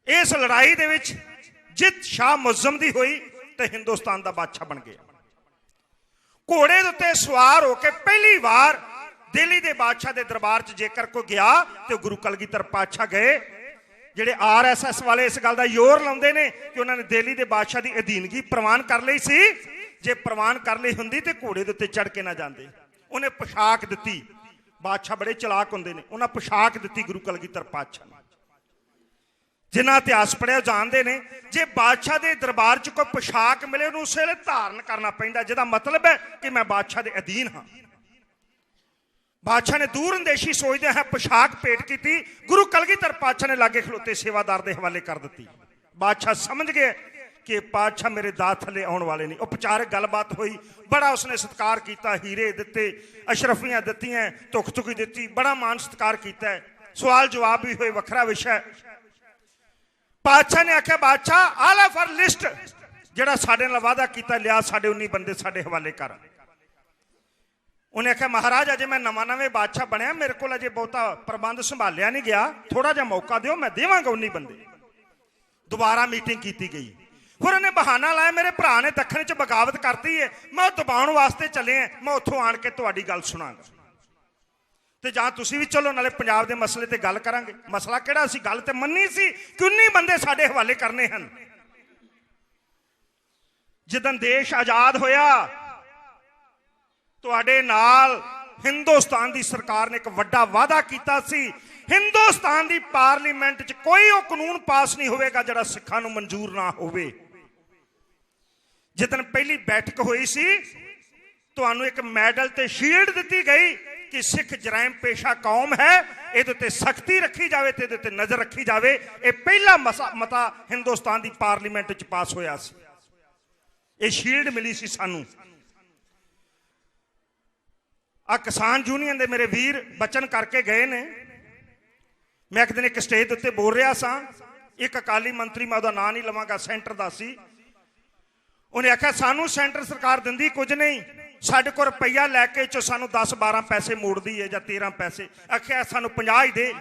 ਇਸ ਲੜਾਈ ਦੇ ਵਿੱਚ ਜਿੱਤ ਸ਼ਾਹ ਮੁਅੱਜ਼ਮ ਦੀ ਹੋਈ ਤੇ ਹਿੰਦੁਸਤਾਨ ਦਾ ਬਾਦਸ਼ਾਹ ਬਣ ਗਿਆ। ਘੋੜੇ ਦੇ ਉੱਤੇ ਸਵਾਰ ਹੋ ਕੇ ਪਹਿਲੀ ਵਾਰ ਦਿੱਲੀ ਦੇ ਬਾਦਸ਼ਾਹ ਦੇ ਦਰਬਾਰ 'ਚ ਜੇਕਰ ਕੋਈ ਗਿਆ ਤੇ ਗੁਰੂ ਕਲਗੀਧਰ ਪਾਤਸ਼ਾਹ ਗਏ। ਜਿਹੜੇ RSS ਵਾਲੇ ਇਸ ਗੱਲ ਦਾ ਜ਼ੋਰ ਲਾਉਂਦੇ ਨੇ ਕਿ ਉਹਨਾਂ ਨੇ ਦਿੱਲੀ ਦੇ ਬਾਦਸ਼ਾਹ ਦੀ ਅਧੀਨਗੀ ਪ੍ਰਵਾਨ ਕਰ ਲਈ ਸੀ। ਜੇ ਪ੍ਰਵਾਨ ਕਰ ਲਈ ਹੁੰਦੀ ਤੇ ਘੋੜੇ ਦੇ ਉੱਤੇ ਚੜ ਕੇ ਨਾ ਜਾਂਦੇ। ਉਹਨੇ ਪੋਸ਼ਾਕ ਦਿੱਤੀ। ਬਾਦਸ਼ਾਹ ਬੜੇ ਚਲਾਕ ਹੁੰਦੇ ਨੇ, ਉਹਨਾਂ ਪੋਸ਼ਾਕ ਦਿੱਤੀ ਗੁਰੂ ਕਲਗੀਧਰ ਪਾਤਸ਼ਾਹ ਨੇ। ਜਿਨ੍ਹਾਂ ਇਤਿਹਾਸ ਪੜ੍ਹਿਆ ਜਾਣਦੇ ਨੇ, ਜੇ ਬਾਦਸ਼ਾਹ ਦੇ ਦਰਬਾਰ 'ਚ ਕੋਈ ਪੋਸ਼ਾਕ ਮਿਲੇ ਉਹਨੂੰ ਉਸੇ ਵੇਲੇ ਧਾਰਨ ਕਰਨਾ ਪੈਂਦਾ, ਜਿਹਦਾ ਮਤਲਬ ਹੈ ਕਿ ਮੈਂ ਬਾਦਸ਼ਾਹ ਦੇ ਅਧੀਨ ਹਾਂ। ਬਾਦਸ਼ਾਹ ਨੇ ਦੂਰ ਅੰਦੇਸ਼ੀ ਸੋਚਦੇ ਹੈ ਪੋਸ਼ਾਕ ਭੇਟ ਕੀਤੀ। ਗੁਰੂ ਕਲਗੀਧਰ ਪਾਤਸ਼ਾਹ ਨੇ ਲਾਗੇ ਖਲੋਤੇ ਸੇਵਾਦਾਰ ਦੇ ਹਵਾਲੇ ਕਰ ਦਿੱਤੀ। ਬਾਦਸ਼ਾਹ ਸਮਝ ਗਏ ਕਿ ਪਾਤਸ਼ਾਹ ਮੇਰੇ ਦਾਤ ਥੱਲੇ ਆਉਣ ਵਾਲੇ ਨਹੀਂ। ਉਪਚਾਰਕ ਗੱਲਬਾਤ ਹੋਈ, ਬੜਾ ਉਸਨੇ ਸਤਿਕਾਰ ਕੀਤਾ, ਹੀਰੇ ਦਿੱਤੇ, ਅਸ਼ਰਫੀਆਂ ਦਿੱਤੀਆਂ, ਧੁੱਖ ਧੁਕੀ ਦਿੱਤੀ, ਬੜਾ ਮਾਨ ਸਤਿਕਾਰ ਕੀਤਾ। ਸਵਾਲ ਜਵਾਬ ਵੀ ਹੋਏ, ਵੱਖਰਾ ਵਿਸ਼ਾ। ਪਾਤਸ਼ਾਹ ਨੇ ਆਖਿਆ ਬਾਦਸ਼ਾਹ ਆਲਾ ਫਰ ਲਿਸਟ, ਜਿਹੜਾ ਸਾਡੇ ਨਾਲ ਵਾਅਦਾ ਕੀਤਾ ਲਿਆ, ਸਾਡੇ 19 ਬੰਦੇ ਸਾਡੇ ਹਵਾਲੇ ਕਰ। ਉਹਨੇ ਆਖਿਆ ਮਹਾਰਾਜ ਅਜੇ ਮੈਂ ਨਵੇਂ ਬਾਦਸ਼ਾਹ ਬਣਿਆ, ਮੇਰੇ ਕੋਲ ਅਜੇ ਬਹੁਤਾ ਪ੍ਰਬੰਧ ਸੰਭਾਲਿਆ ਨਹੀਂ ਗਿਆ, ਥੋੜਾ ਜਿਹਾ ਮੌਕਾ ਦਿਓ, ਮੈਂ ਦੇਵਾਂਗਾ 19 ਬੰਦੇ। ਦੁਬਾਰਾ ਮੀਟਿੰਗ ਕੀਤੀ ਗਈ। ਫਿਰ ਉਹਨੇ ਬਹਾਨਾ ਲਾਇਆ ਮੇਰੇ ਭਰਾ ਨੇ ਦੱਖਣ 'ਚ ਬਗਾਵਤ ਕਰਤੀ ਹੈ, ਮੈਂ ਦਬਾਉਣ ਵਾਸਤੇ ਚੱਲੇ ਆ, ਮੈਂ ਉੱਥੋਂ ਆਣ ਕੇ ਤੁਹਾਡੀ ਗੱਲ ਸੁਣਾਂਗਾ ਤੇ ਜਾਂ ਤੁਸੀਂ ਵੀ ਚਲੋ, ਨਾਲੇ ਪੰਜਾਬ ਦੇ ਮਸਲੇ ਤੇ ਗੱਲ ਕਰਾਂਗੇ। ਮਸਲਾ ਕਿਹੜਾ ਸੀ? ਗੱਲ ਤੇ ਮੰਨੀ ਸੀ ਕਿ 19 ਬੰਦੇ ਸਾਡੇ ਹਵਾਲੇ ਕਰਨੇ ਹਨ। ਜਦੋਂ ਦੇਸ਼ ਆਜ਼ਾਦ ਹੋਇਆ ਤੁਹਾਡੇ ਨਾਲ ਹਿੰਦੁਸਤਾਨ ਦੀ ਸਰਕਾਰ ਨੇ ਇੱਕ ਵੱਡਾ ਵਾਅਦਾ ਕੀਤਾ ਸੀ, ਹਿੰਦੁਸਤਾਨ ਦੀ ਪਾਰਲੀਮੈਂਟ 'ਚ ਕੋਈ ਉਹ ਕਾਨੂੰਨ ਪਾਸ ਨਹੀਂ ਹੋਵੇਗਾ ਜਿਹੜਾ ਸਿੱਖਾਂ ਨੂੰ ਮਨਜ਼ੂਰ ਨਾ ਹੋਵੇ। ਜਿੱਦਣ ਪਹਿਲੀ ਬੈਠਕ ਹੋਈ ਸੀ ਤੁਹਾਨੂੰ ਇੱਕ ਮੈਡਲ ਤੇ ਸ਼ੀਲਡ ਦਿੱਤੀ ਗਈ ਕਿ ਸਿੱਖ ਜਰਾਇਮ ਪੇਸ਼ਾ ਕੌਮ ਹੈ, ਇਹਦੇ ਉੱਤੇ ਸਖਤੀ ਰੱਖੀ ਜਾਵੇ ਤੇ ਇਹਦੇ ਉੱਤੇ ਨਜ਼ਰ ਰੱਖੀ ਜਾਵੇ। ਇਹ ਪਹਿਲਾ ਮਤਾ ਹਿੰਦੁਸਤਾਨ ਦੀ ਪਾਰਲੀਮੈਂਟ 'ਚ ਪਾਸ ਹੋਇਆ ਸੀ। ਇਹ ਸ਼ੀਲਡ ਮਿਲੀ ਸੀ ਸਾਨੂੰ। ਆ ਕਿਸਾਨ ਯੂਨੀਅਨ ਦੇ ਮੇਰੇ ਵੀਰ ਬਚਨ ਕਰਕੇ ਗਏ ਨੇ। ਮੈਂ ਇੱਕ ਦਿਨ ਇੱਕ ਸਟੇਜ ਉੱਤੇ ਬੋਲ ਰਿਹਾ ਸਾਂ, ਇੱਕ ਅਕਾਲੀ ਮੰਤਰੀ, ਮੈਂ ਉਹਦਾ ਨਾਂ ਨਹੀਂ ਲਵਾਂਗਾ, ਸੈਂਟਰ ਦਾ ਸੀ। ਉਹਨੇ ਆਖਿਆ ਸਾਨੂੰ ਸੈਂਟਰ ਸਰਕਾਰ ਦਿੰਦੀ ਕੁਝ ਨਹੀਂ, ਸਾਡੇ ਕੋਲ ਰੁਪਈਆ ਲੈ ਕੇ ਚੋਂ ਸਾਨੂੰ 10-12 ਪੈਸੇ ਮੋੜਦੀ ਹੈ ਜਾਂ 13 ਪੈਸੇ। ਆਖਿਆ ਸਾਨੂੰ 50 ਹੀ ਦੇ।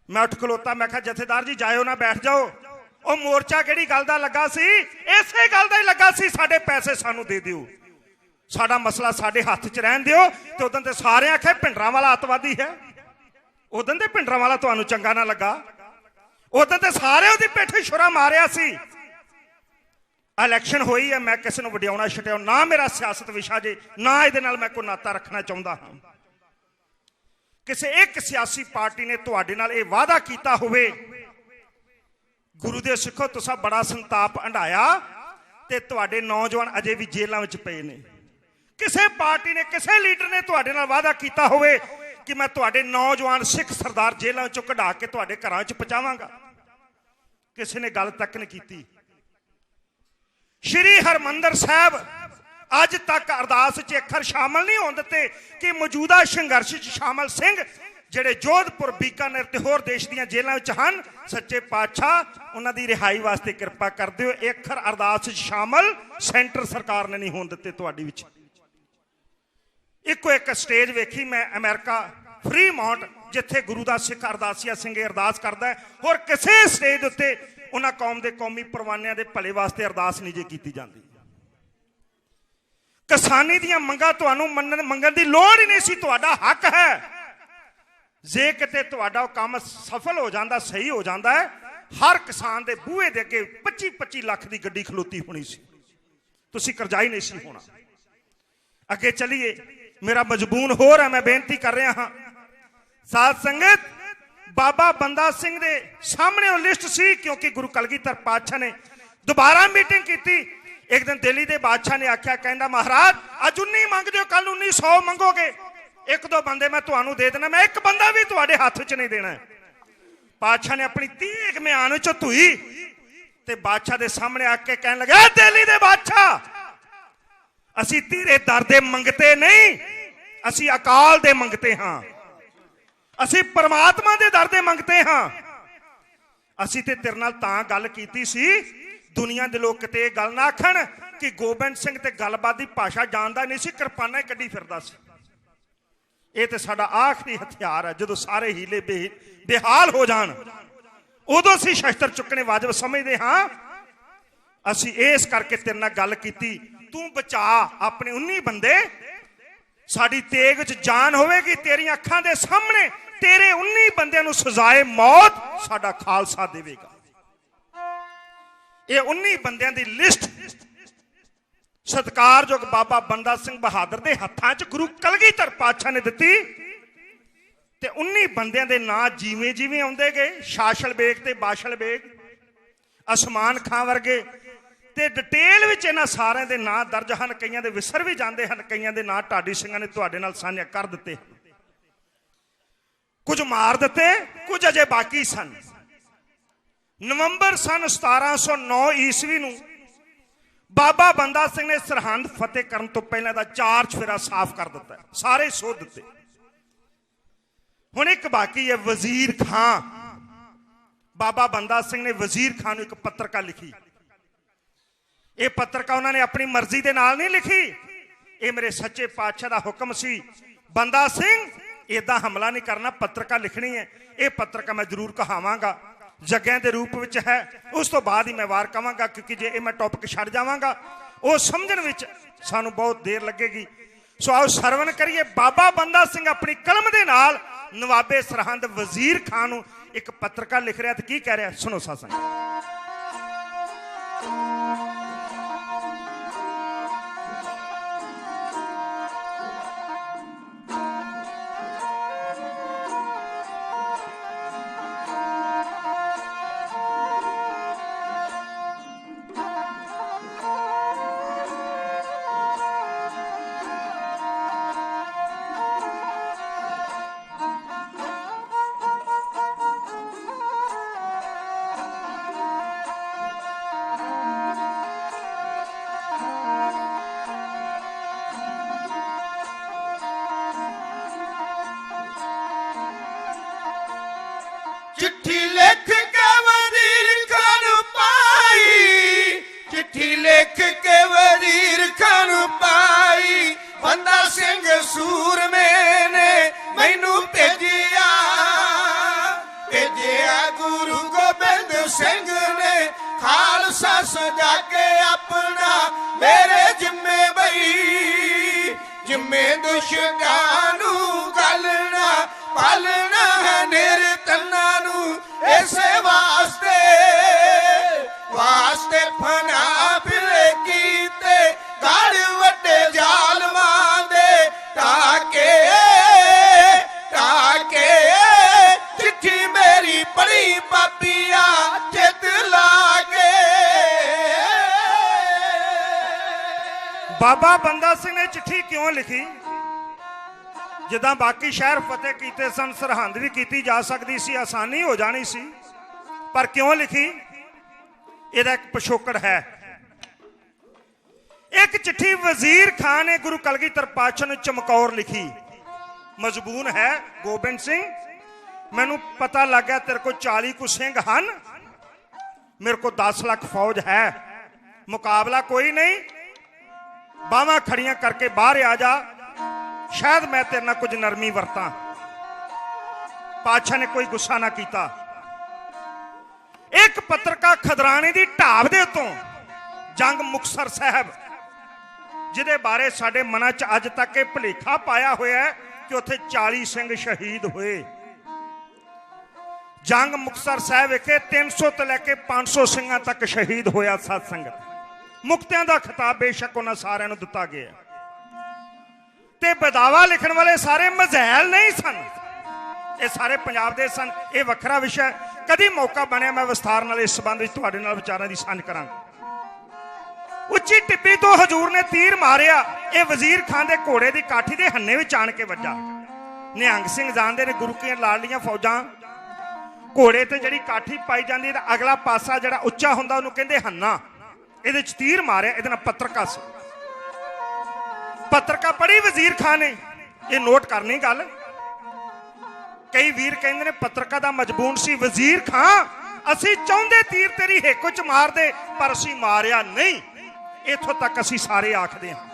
ਮੈਂ ਉੱਠ ਖਲੋਤਾ, ਮੈਂ ਕਿਹਾ ਜਥੇਦਾਰ ਜੀ ਜਾਇਓ ਨਾ, ਬੈਠ ਜਾਓ। ਉਹ ਮੋਰਚਾ ਕਿਹੜੀ ਗੱਲ ਦਾ ਲੱਗਾ ਸੀ? ਇਸੇ ਗੱਲ ਦਾ ਹੀ ਲੱਗਾ ਸੀ, ਸਾਡੇ ਪੈਸੇ ਸਾਨੂੰ ਦੇ ਦਿਓ, ਸਾਡਾ ਮਸਲਾ ਸਾਡੇ ਹੱਥ 'ਚ ਰਹਿਣ ਦਿਓ। ਤੇ ਉਦੋਂ ਤੇ ਸਾਰੇ ਆਖੇ ਭਿੰਡਰਾਂ ਵਾਲਾ ਅੱਤਵਾਦੀ ਹੈ। ਉਦੋਂ ਤੇ ਭਿੰਡਰਾਂ ਵਾਲਾ ਤੁਹਾਨੂੰ ਚੰਗਾ ਨਾ ਲੱਗਾ, ਉਦੋਂ ਤੇ ਸਾਰੇ ਉਹਦੀ ਪਿੱਠ ਛੁਰਾ ਮਾਰਿਆ ਸੀ। ਇਲੈਕਸ਼ਨ ਹੋਈ ਹੈ, ਮੈਂ ਕਿਸੇ ਨੂੰ ਵਡਿਆਉਣਾ ਛਟਿਆਉਣਾ ਨਾ ਮੇਰਾ ਸਿਆਸਤ ਵਿਸ਼ਾ ਜੇ, ਨਾ ਇਹਦੇ ਨਾਲ ਮੈਂ ਕੋਈ ਨਾਤਾ ਰੱਖਣਾ ਚਾਹੁੰਦਾ ਹਾਂ। ਕਿਸੇ ਇੱਕ ਸਿਆਸੀ ਪਾਰਟੀ ਨੇ ਤੁਹਾਡੇ ਨਾਲ ਇਹ ਵਾਅਦਾ ਕੀਤਾ ਹੋਵੇ, ਗੁਰੂ ਦੇ ਸਿੱਖੋ ਤੁਸੀਂ ਬੜਾ ਸੰਤਾਪ ਹੰਢਾਇਆ ਤੇ ਤੁਹਾਡੇ ਨੌਜਵਾਨ ਅਜੇ ਵੀ ਜੇਲ੍ਹਾਂ ਵਿੱਚ ਪਏ ਨੇ। ਕਿਸੇ ਪਾਰਟੀ ਨੇ, ਕਿਸੇ ਲੀਡਰ ਨੇ ਤੁਹਾਡੇ ਨਾਲ ਵਾਅਦਾ ਕੀਤਾ ਹੋਵੇ ਕਿ ਮੈਂ ਤੁਹਾਡੇ ਨੌਜਵਾਨ ਸਿੱਖ ਸਰਦਾਰ ਜੇਲ੍ਹਾਂ ਚੋਂ ਕਢਾ ਕੇ ਤੁਹਾਡੇ ਘਰਾਂ 'ਚ ਪਹੁੰਚਾਵਾਂਗਾ? ਕਿਸੇ ਨੇ ਗੱਲ ਤੱਕ ਨਹੀਂ ਕੀਤੀ। ਸ਼੍ਰੀ ਹਰਮੰਦਰ ਸਾਹਿਬ ਅੱਜ ਤੱਕ ਅਰਦਾਸ 'ਚ ਅੱਖਰ ਸ਼ਾਮਲ ਨਹੀਂ ਹੋਣ ਦਿੱਤੇ ਕਿ ਮੌਜੂਦਾ ਸੰਘਰਸ਼ 'ਚ ਸ਼ਾਮਲ ਸਿੰਘ ਜਿਹੜੇ ਜੋਧਪੁਰ, ਬੀਕਾਨੇਰ ਤੇ ਹੋਰ ਦੇਸ਼ ਦੀਆਂ ਜੇਲ੍ਹਾਂ ਵਿੱਚ ਹਨ, ਸੱਚੇ ਪਾਤਸ਼ਾਹ ਉਹਨਾਂ ਦੀ ਰਿਹਾਈ ਵਾਸਤੇ ਕਿਰਪਾ ਕਰ ਦਿਓ। ਇਹ ਅੱਖਰ ਅਰਦਾਸ 'ਚ ਸ਼ਾਮਲ ਸੈਂਟਰ ਸਰਕਾਰ ਨੇ ਨਹੀਂ ਹੋਣ ਦਿੱਤੇ ਤੁਹਾਡੀ ਵਿੱਚ। ਇੱਕੋ ਇੱਕ ਸਟੇਜ ਵੇਖੀ ਮੈਂ ਅਮਰੀਕਾ, ਫਰੀਮਾਉਂਟ, ਜਿੱਥੇ ਗੁਰੂ ਦਾ ਸਿੱਖ ਅਰਦਾਸੀਆ ਸਿੰਘ ਅਰਦਾਸ ਕਰਦਾ ਹੈ। ਹੋਰ ਕਿਸੇ ਸਟੇਜ ਉੱਤੇ ਉਹਨਾਂ ਕੌਮ ਦੇ ਕੌਮੀ ਪਰਵਾਨਿਆਂ ਦੇ ਭਲੇ ਵਾਸਤੇ ਅਰਦਾਸ ਨਹੀਂ ਜੇ ਕੀਤੀ ਜਾਂਦੀ। ਕਿਸਾਨੀ ਦੀਆਂ ਮੰਗਾਂ ਤੁਹਾਨੂੰ ਮੰਗਣ ਦੀ ਲੋੜ ਹੀ ਨਹੀਂ ਸੀ, ਤੁਹਾਡਾ ਹੱਕ ਹੈ। ਜੇ ਕਿਤੇ ਤੁਹਾਡਾ ਉਹ ਕੰਮ ਸਫਲ ਹੋ ਜਾਂਦਾ, ਸਹੀ ਹੋ ਜਾਂਦਾ ਹੈ, ਹਰ ਕਿਸਾਨ ਦੇ ਬੂਹੇ ਦੇ ਅੱਗੇ 25-25 ਲੱਖ ਦੀ ਗੱਡੀ ਖਲੋਤੀ ਹੋਣੀ ਸੀ, ਤੁਸੀਂ ਕਰਜ਼ਾਈ ਨਹੀਂ ਸੀ ਹੋਣਾ। ਅੱਗੇ ਚਲੀਏ, ਮੇਰਾ ਮਜਬੂਨ ਹੋਰ ਹੈ, ਮੈਂ ਬੇਨਤੀ ਕਰ ਰਿਹਾ ਹਾਂ ਸਾਧ ਸੰਗਤ, ਬਾਬਾ ਬੰਦਾ ਸਿੰਘ ਦੇ ਸਾਹਮਣੇ ਉਹ ਲਿਸਟ ਸੀ, ਕਿਉਂਕਿ ਗੁਰੂ ਕਲਗੀਧਰ ਪਾਤਸ਼ਾਹ ਨੇ ਦੁਬਾਰਾ ਮੀਟਿੰਗ ਕੀਤੀ। ਇੱਕ ਦਿਨ ਦਿੱਲੀ ਦੇ ਬਾਦਸ਼ਾਹ ਨੇ ਆਖਿਆ, ਕਹਿੰਦਾ ਮਹਾਰਾਜ ਅੱਜ 19 ਮੰਗਦੇ ਹੋ, ਕੱਲ 1900 ਮੰਗੋਗੇ, 1-2 ਬੰਦੇ ਮੈਂ ਤੁਹਾਨੂੰ ਦੇ ਦੇਣਾ, ਮੈਂ ਇੱਕ ਬੰਦਾ ਵੀ ਤੁਹਾਡੇ ਹੱਥ 'ਚ ਨਹੀਂ ਦੇਣਾ। ਪਾਤਸ਼ਾਹ ਨੇ ਆਪਣੀ ਤੀਕ ਮਿਆਨ ਵਿੱਚੋਂ ਧੂਈ ਤੇ ਬਾਦਸ਼ਾਹ ਦੇ ਸਾਹਮਣੇ ਆ ਕੇ ਕਹਿਣ ਲੱਗਾ, ਦਿੱਲੀ ਦੇ ਬਾਦਸ਼ਾਹ, ਅਸੀਂ ਤੇਰੇ ਦਰ ਦੇ ਮੰਗਤੇ ਨਹੀਂ, ਅਸੀਂ ਅਕਾਲ ਦੇ ਮੰਗਤੇ ਹਾਂ, ਅਸੀਂ ਪਰਮਾਤਮਾ ਦੇ ਦਰ ਦੇ ਮੰਗਤੇ ਹਾਂ। ਅਸੀਂ ਤੇ ਤੇਰੇ ਨਾਲ ਤਾਂ ਗੱਲ ਕੀਤੀ ਸੀ, ਦੁਨੀਆ ਦੇ ਲੋਕ ਕਿਤੇ ਇਹ ਗੱਲ ਨਾ ਆਖਣ ਕਿ ਗੋਬਿੰਦ ਸਿੰਘ ਤੇ ਗੱਲਬਾਤ ਦੀ ਭਾਸ਼ਾ ਜਾਣਦਾ ਨਹੀਂ ਸੀ, ਕਿਰਪਾਨਾਂ ਕੱਢੀ ਫਿਰਦਾ ਸੀ। ਇਹ ਤੇ ਸਾਡਾ ਆਖਰੀ ਹਥਿਆਰ ਹੈ। ਜਦੋਂ ਸਾਰੇ ਹੀਲੇ ਬੇਹਾਲ ਹੋ ਜਾਣ ਉਦੋਂ ਅਸੀਂ ਸ਼ਸਤਰ ਚੁੱਕਣੇ ਵਾਜਬ ਸਮਝਦੇ ਹਾਂ। ਅਸੀਂ ਇਸ ਕਰਕੇ ਤੇਰੇ ਨਾਲ ਗੱਲ ਕੀਤੀ, ਤੂੰ ਬਚਾ ਆਪਣੇ 19 ਬੰਦੇ, ਸਾਡੀ ਤੇਗ ਵਿੱਚ ਜਾਨ ਹੋਵੇਗੀ, ਤੇਰੀਆਂ ਅੱਖਾਂ ਦੇ ਸਾਹਮਣੇ ਤੇਰੇ 19 ਬੰਦਿਆਂ ਨੂੰ ਸਜ਼ਾਏ ਮੌਤ ਸਾਡਾ ਖਾਲਸਾ ਦੇਵੇਗਾ। ਇਹ 19 ਬੰਦਿਆਂ ਦੀ ਲਿਸਟ ਸਤਿਕਾਰਯੋਗ ਬਾਬਾ ਬੰਦਾ ਸਿੰਘ ਬਹਾਦਰ ਦੇ ਹੱਥਾਂ 'ਚ ਗੁਰੂ ਕਲਗੀਧਰ ਪਾਤਸ਼ਾਹ ਨੇ ਦਿੱਤੀ ਤੇ 19 ਬੰਦਿਆਂ ਦੇ ਨਾਂ ਜਿਵੇਂ ਜਿਵੇਂ ਆਉਂਦੇ ਗਏ, ਸ਼ਾਸਲ ਬੇਗ ਤੇ ਬਾਸ਼ਲ ਬੇਗ, ਅਸਮਾਨ ਖਾਂ ਵਰਗੇ, ਤੇ ਡਿਟੇਲ ਵਿੱਚ ਇਹਨਾਂ ਸਾਰਿਆਂ ਦੇ ਨਾਂ ਦਰਜ ਹਨ। ਕਈਆਂ ਦੇ ਵਿਸਰ ਵੀ ਜਾਂਦੇ ਹਨ, ਕਈਆਂ ਦੇ ਨਾਂ ਢਾਡੀ ਸਿੰਘਾਂ ਨੇ ਤੁਹਾਡੇ ਨਾਲ ਸਾਂਝਾ ਕਰ ਦਿੱਤੇ। ਕੁਝ ਮਾਰ ਦਿੱਤੇ, ਕੁਝ ਅਜੇ ਬਾਕੀ ਸਨ। ਨਵੰਬਰ ਸਨ 1709 ਈਸਵੀ ਨੂੰ ਬਾਬਾ ਬੰਦਾ ਸਿੰਘ ਨੇ ਸਰਹੰਦ ਫਤਿਹ ਕਰਨ ਤੋਂ ਪਹਿਲਾਂ ਦਾ 4 ਚੁਫੇਰਾ ਸਾਫ਼ ਕਰ ਦਿੱਤਾ, ਸਾਰੇ ਸੋਧ ਦਿੱਤੇ। ਹੁਣ ਇੱਕ ਬਾਕੀ ਹੈ ਵਜ਼ੀਰ ਖਾਂ। ਬਾਬਾ ਬੰਦਾ ਸਿੰਘ ਨੇ ਵਜ਼ੀਰ ਖਾਂ ਨੂੰ ਇੱਕ ਪੱਤਰਕਾ ਲਿਖੀ। ਇਹ ਪੱਤਰਕਾ ਉਹਨਾਂ ਨੇ ਆਪਣੀ ਮਰਜ਼ੀ ਦੇ ਨਾਲ ਨਹੀਂ ਲਿਖੀ, ਇਹ ਮੇਰੇ ਸੱਚੇ ਪਾਤਸ਼ਾਹ ਦਾ ਹੁਕਮ ਸੀ। ਬੰਦਾ ਸਿੰਘ ਏਦਾਂ ਹਮਲਾ ਨਹੀਂ ਕਰਨਾ, ਪੱਤਰਕਾ ਲਿਖਣੀ ਹੈ। ਇਹ ਪੱਤਰਕਾ ਮੈਂ ਜ਼ਰੂਰ ਕਹਾਵਾਂਗਾ, ਜੱਗਿਆਂ ਦੇ ਰੂਪ ਵਿੱਚ ਹੈ। ਉਸ ਤੋਂ ਬਾਅਦ ਹੀ ਮੈਂ ਵਾਰ ਕਵਾਂਗਾ, ਕਿਉਂਕਿ ਜੇ ਇਹ ਮੈਂ ਟੌਪਿਕ ਛੱਡ ਜਾਵਾਂਗਾ ਉਹ ਸਮਝਣ ਵਿੱਚ ਸਾਨੂੰ ਬਹੁਤ ਦੇਰ ਲੱਗੇਗੀ। ਸੋ ਆਓ ਸਰਵਣ ਕਰੀਏ। ਬਾਬਾ ਬੰਦਾ ਸਿੰਘ ਆਪਣੀ ਕਲਮ ਦੇ ਨਾਲ ਨਵਾਬੇ ਸਰਹੰਦ ਵਜ਼ੀਰ ਖਾਂ ਨੂੰ ਇੱਕ ਪੱਤਰਕਾ ਲਿਖ ਰਿਹਾ ਤੇ ਕੀ ਕਹਿ ਰਿਹਾ, ਸੁਣੋ ਸਾਸੰਗ। चिट्ठी लिख के वजीर खान पाई, चिट्ठी लिख के वजीर खान पाई, बंदा सिंह सूरमे ने मैनू भेजिया, भेजिया गुरु गोबिंद सिंह ने खालसा सजा के अपना मेरे जिम्मे बई, जिम्मे दुश्मनानू गलना पालना है निरतना नू, इसे वास्ते वास्ते फना फिरे कीते गड़ वड्डे जालमां दे टाके टाके। चिट्ठी मेरी पढ़ी पापिया चित लागे। ਬਾਬਾ ਬੰਦਾ ਸਿੰਘ ਨੇ ਚਿੱਠੀ ਕਿਉਂ ਲਿਖੀ? ਜਿੱਦਾਂ ਬਾਕੀ ਸ਼ਹਿਰ ਫਤਿਹ ਕੀਤੇ ਸਨ, ਸਰਹੰਦ ਵੀ ਕੀਤੀ ਜਾ ਸਕਦੀ ਸੀ, ਆਸਾਨੀ ਹੋ ਜਾਣੀ ਸੀ, ਪਰ ਕਿਉਂ ਲਿਖੀ? ਇਹਦਾ ਇੱਕ ਪਿਛੋਕੜ ਹੈ। ਇੱਕ ਚਿੱਠੀ ਵਜ਼ੀਰ ਖਾਂ ਨੇ ਗੁਰੂ ਕਲਗੀਧਰ ਪਾਤਸ਼ਾਹ ਨੂੰ ਚਮਕੌਰ ਲਿਖੀ। ਮਜ਼ਬੂਨ ਹੈ, ਗੋਬਿੰਦ ਸਿੰਘ ਮੈਨੂੰ ਪਤਾ ਲੱਗ ਗਿਆ ਤੇਰੇ ਕੋਲ 40 ਕੁ ਸਿੰਘ ਹਨ, ਮੇਰੇ ਕੋਲ 10 ਲੱਖ ਫੌਜ ਹੈ, ਮੁਕਾਬਲਾ ਕੋਈ ਨਹੀਂ, ਬਾਹਾਂ ਖੜੀਆਂ ਕਰਕੇ ਬਾਹਰ ਆ ਜਾ, ਸ਼ਾਇਦ ਮੈਂ ਤੇਰੇ ਨਾਲ ਕੁਝ ਨਰਮੀ ਵਰਤਾਂ। ਪਾਤਸ਼ਾਹ ਨੇ ਕੋਈ ਗੁੱਸਾ ਨਾ ਕੀਤਾ। ਇੱਕ ਪੱਤਰਕਾ ਖਦਰਾਣੇ ਦੀ ਢਾਬ ਦੇ ਉੱਤੋਂ ਜੰਗ ਮੁਕਤਸਰ ਸਾਹਿਬ, ਜਿਹਦੇ ਬਾਰੇ ਸਾਡੇ ਮਨਾਂ 'ਚ ਅੱਜ ਤੱਕ ਇਹ ਭੁਲੇਖਾ ਪਾਇਆ ਹੋਇਆ ਹੈ ਕਿ ਉੱਥੇ 40 ਸਿੰਘ ਸ਼ਹੀਦ ਹੋਏ। ਜੰਗ ਮੁਕਤਸਰ ਸਾਹਿਬ ਵਿਖੇ 300 ਤੋਂ ਲੈ ਕੇ 500 ਸਿੰਘਾਂ ਤੱਕ ਸ਼ਹੀਦ ਹੋਇਆ ਸਤ ਸੰਗਤ। ਮੁਕਤਿਆਂ ਦਾ ਖਿਤਾਬ ਬੇਸ਼ੱਕ ਉਹਨਾਂ ਸਾਰਿਆਂ ਨੂੰ ਦਿੱਤਾ ਗਿਆ ਤੇ ਬਦਾਵਾ ਲਿਖਣ ਵਾਲੇ ਸਾਰੇ ਮਜ਼ਹਿਲ ਨਹੀਂ ਸਨ, ਇਹ ਸਾਰੇ ਪੰਜਾਬ ਦੇ ਸਨ। ਇਹ ਵੱਖਰਾ ਵਿਸ਼ਾ, ਕਦੀ ਮੌਕਾ ਬਣਿਆ ਮੈਂ ਵਿਸਥਾਰ ਨਾਲ ਇਸ ਸੰਬੰਧ ਵਿੱਚ ਤੁਹਾਡੇ ਨਾਲ ਵਿਚਾਰਾਂ ਦੀ ਸਾਂਝ ਕਰਾਂਗਾ। ਉੱਚੀ ਟਿੱਬੀ ਤੋਂ ਹਜ਼ੂਰ ਨੇ ਤੀਰ ਮਾਰਿਆ, ਇਹ ਵਜ਼ੀਰ ਖਾਂ ਦੇ ਘੋੜੇ ਦੀ ਕਾਠੀ ਦੇ ਹੰਨੇ ਵਿੱਚ ਆਣ ਕੇ ਵੱਜਾ। ਨਿਹੰਗ ਸਿੰਘ ਜਾਣਦੇ ਨੇ ਗੁਰੂ ਕੀਆਂ ਲਾਡਲੀਆਂ ਫੌਜਾਂ, ਘੋੜੇ ਤੇ ਜਿਹੜੀ ਕਾਠੀ ਪਾਈ ਜਾਂਦੀ ਹੈ, ਅਗਲਾ ਪਾਸਾ ਜਿਹੜਾ ਉੱਚਾ ਹੁੰਦਾ ਉਹਨੂੰ ਕਹਿੰਦੇ ਹੰਨਾ। ਇਹਦੇ ਚ ਤੀਰ ਮਾਰਿਆ, ਇਹਦੇ ਨਾਲ ਪੱਤਰਕਾ ਸੀ। ਪੱਤਰਕਾ ਪੜ੍ਹੀ ਵਜ਼ੀਰ ਖਾਂ ਨੇ, ਇਹ ਨੋਟ ਕਰਨੀ ਗੱਲ। ਕਈ ਵੀਰ ਕਹਿੰਦੇ ਨੇ ਪੱਤਰਕਾ ਦਾ ਮਜਬੂਨ ਸੀ ਵਜ਼ੀਰ ਖਾਂ, ਅਸੀਂ ਚਾਹੁੰਦੇ ਤੀਰ ਤੇਰੀ ਹਿੱਕ ਚ ਮਾਰ ਦੇ, ਪਰ ਅਸੀਂ ਮਾਰਿਆ ਨਹੀਂ। ਇੱਥੋਂ ਤੱਕ ਅਸੀਂ ਸਾਰੇ ਆਖਦੇ ਹਾਂ,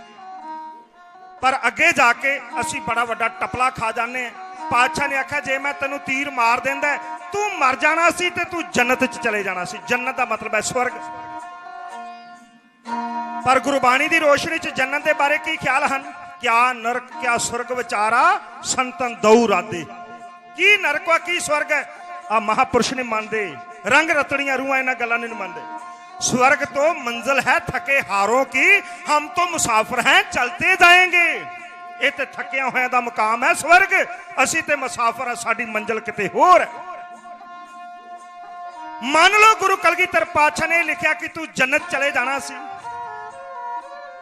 ਪਰ ਅੱਗੇ ਜਾ ਕੇ ਅਸੀਂ ਬੜਾ ਵੱਡਾ ਟਪਲਾ ਖਾ ਜਾਂਦੇ ਹਾਂ। ਪਾਤਸ਼ਾਹ ਨੇ ਆਖਿਆ ਜੇ ਮੈਂ ਤੈਨੂੰ ਤੀਰ ਮਾਰ ਦਿੰਦਾ ਤੂੰ ਮਰ ਜਾਣਾ ਸੀ ਤੇ ਤੂੰ ਜੰਨਤ ਚ ਚਲੇ ਜਾਣਾ ਸੀ। ਜੰਨਤ ਦਾ ਮਤਲਬ ਹੈ ਸਵਰਗ। ਪਰ ਗੁਰਬਾਣੀ ਦੀ ਰੋਸ਼ਨੀ ਚ ਜੰਨਤ ਦੇ ਬਾਰੇ ਕੀ ਖਿਆਲ ਹਨ? ਕਿਆ ਨਰਕ ਕਿਆ ਸੁਰਗ ਵਿਚਾਰਾ ਸੰਤਨ ਦਊ ਰਾਦੇ। ਕੀ ਨਰਕ ਵਾ ਕੀ ਸਵਰਗ ਹੈ, ਆ ਮਹਾਪੁਰਸ਼ ਨਹੀਂ ਮੰਨਦੇ, ਰੰਗ ਰਤੜੀਆਂ ਰੂਹਾਂ ਇਹਨਾਂ ਗੱਲਾਂ ਨਹੀਂ ਮੰਨਦੇ। स्वर्ग तो मंजिल है थके हारों की, हम तो मुसाफिर हैं चलते जाएंगे। ये तो थकिया होया दा मुकाम है स्वर्ग, असी ते मुसाफिर हैं, साडी मंजिल किते होर है। मान लो गुरु कलगीधर पातशाह ने लिखिया कि तू जन्नत चले जाना सी,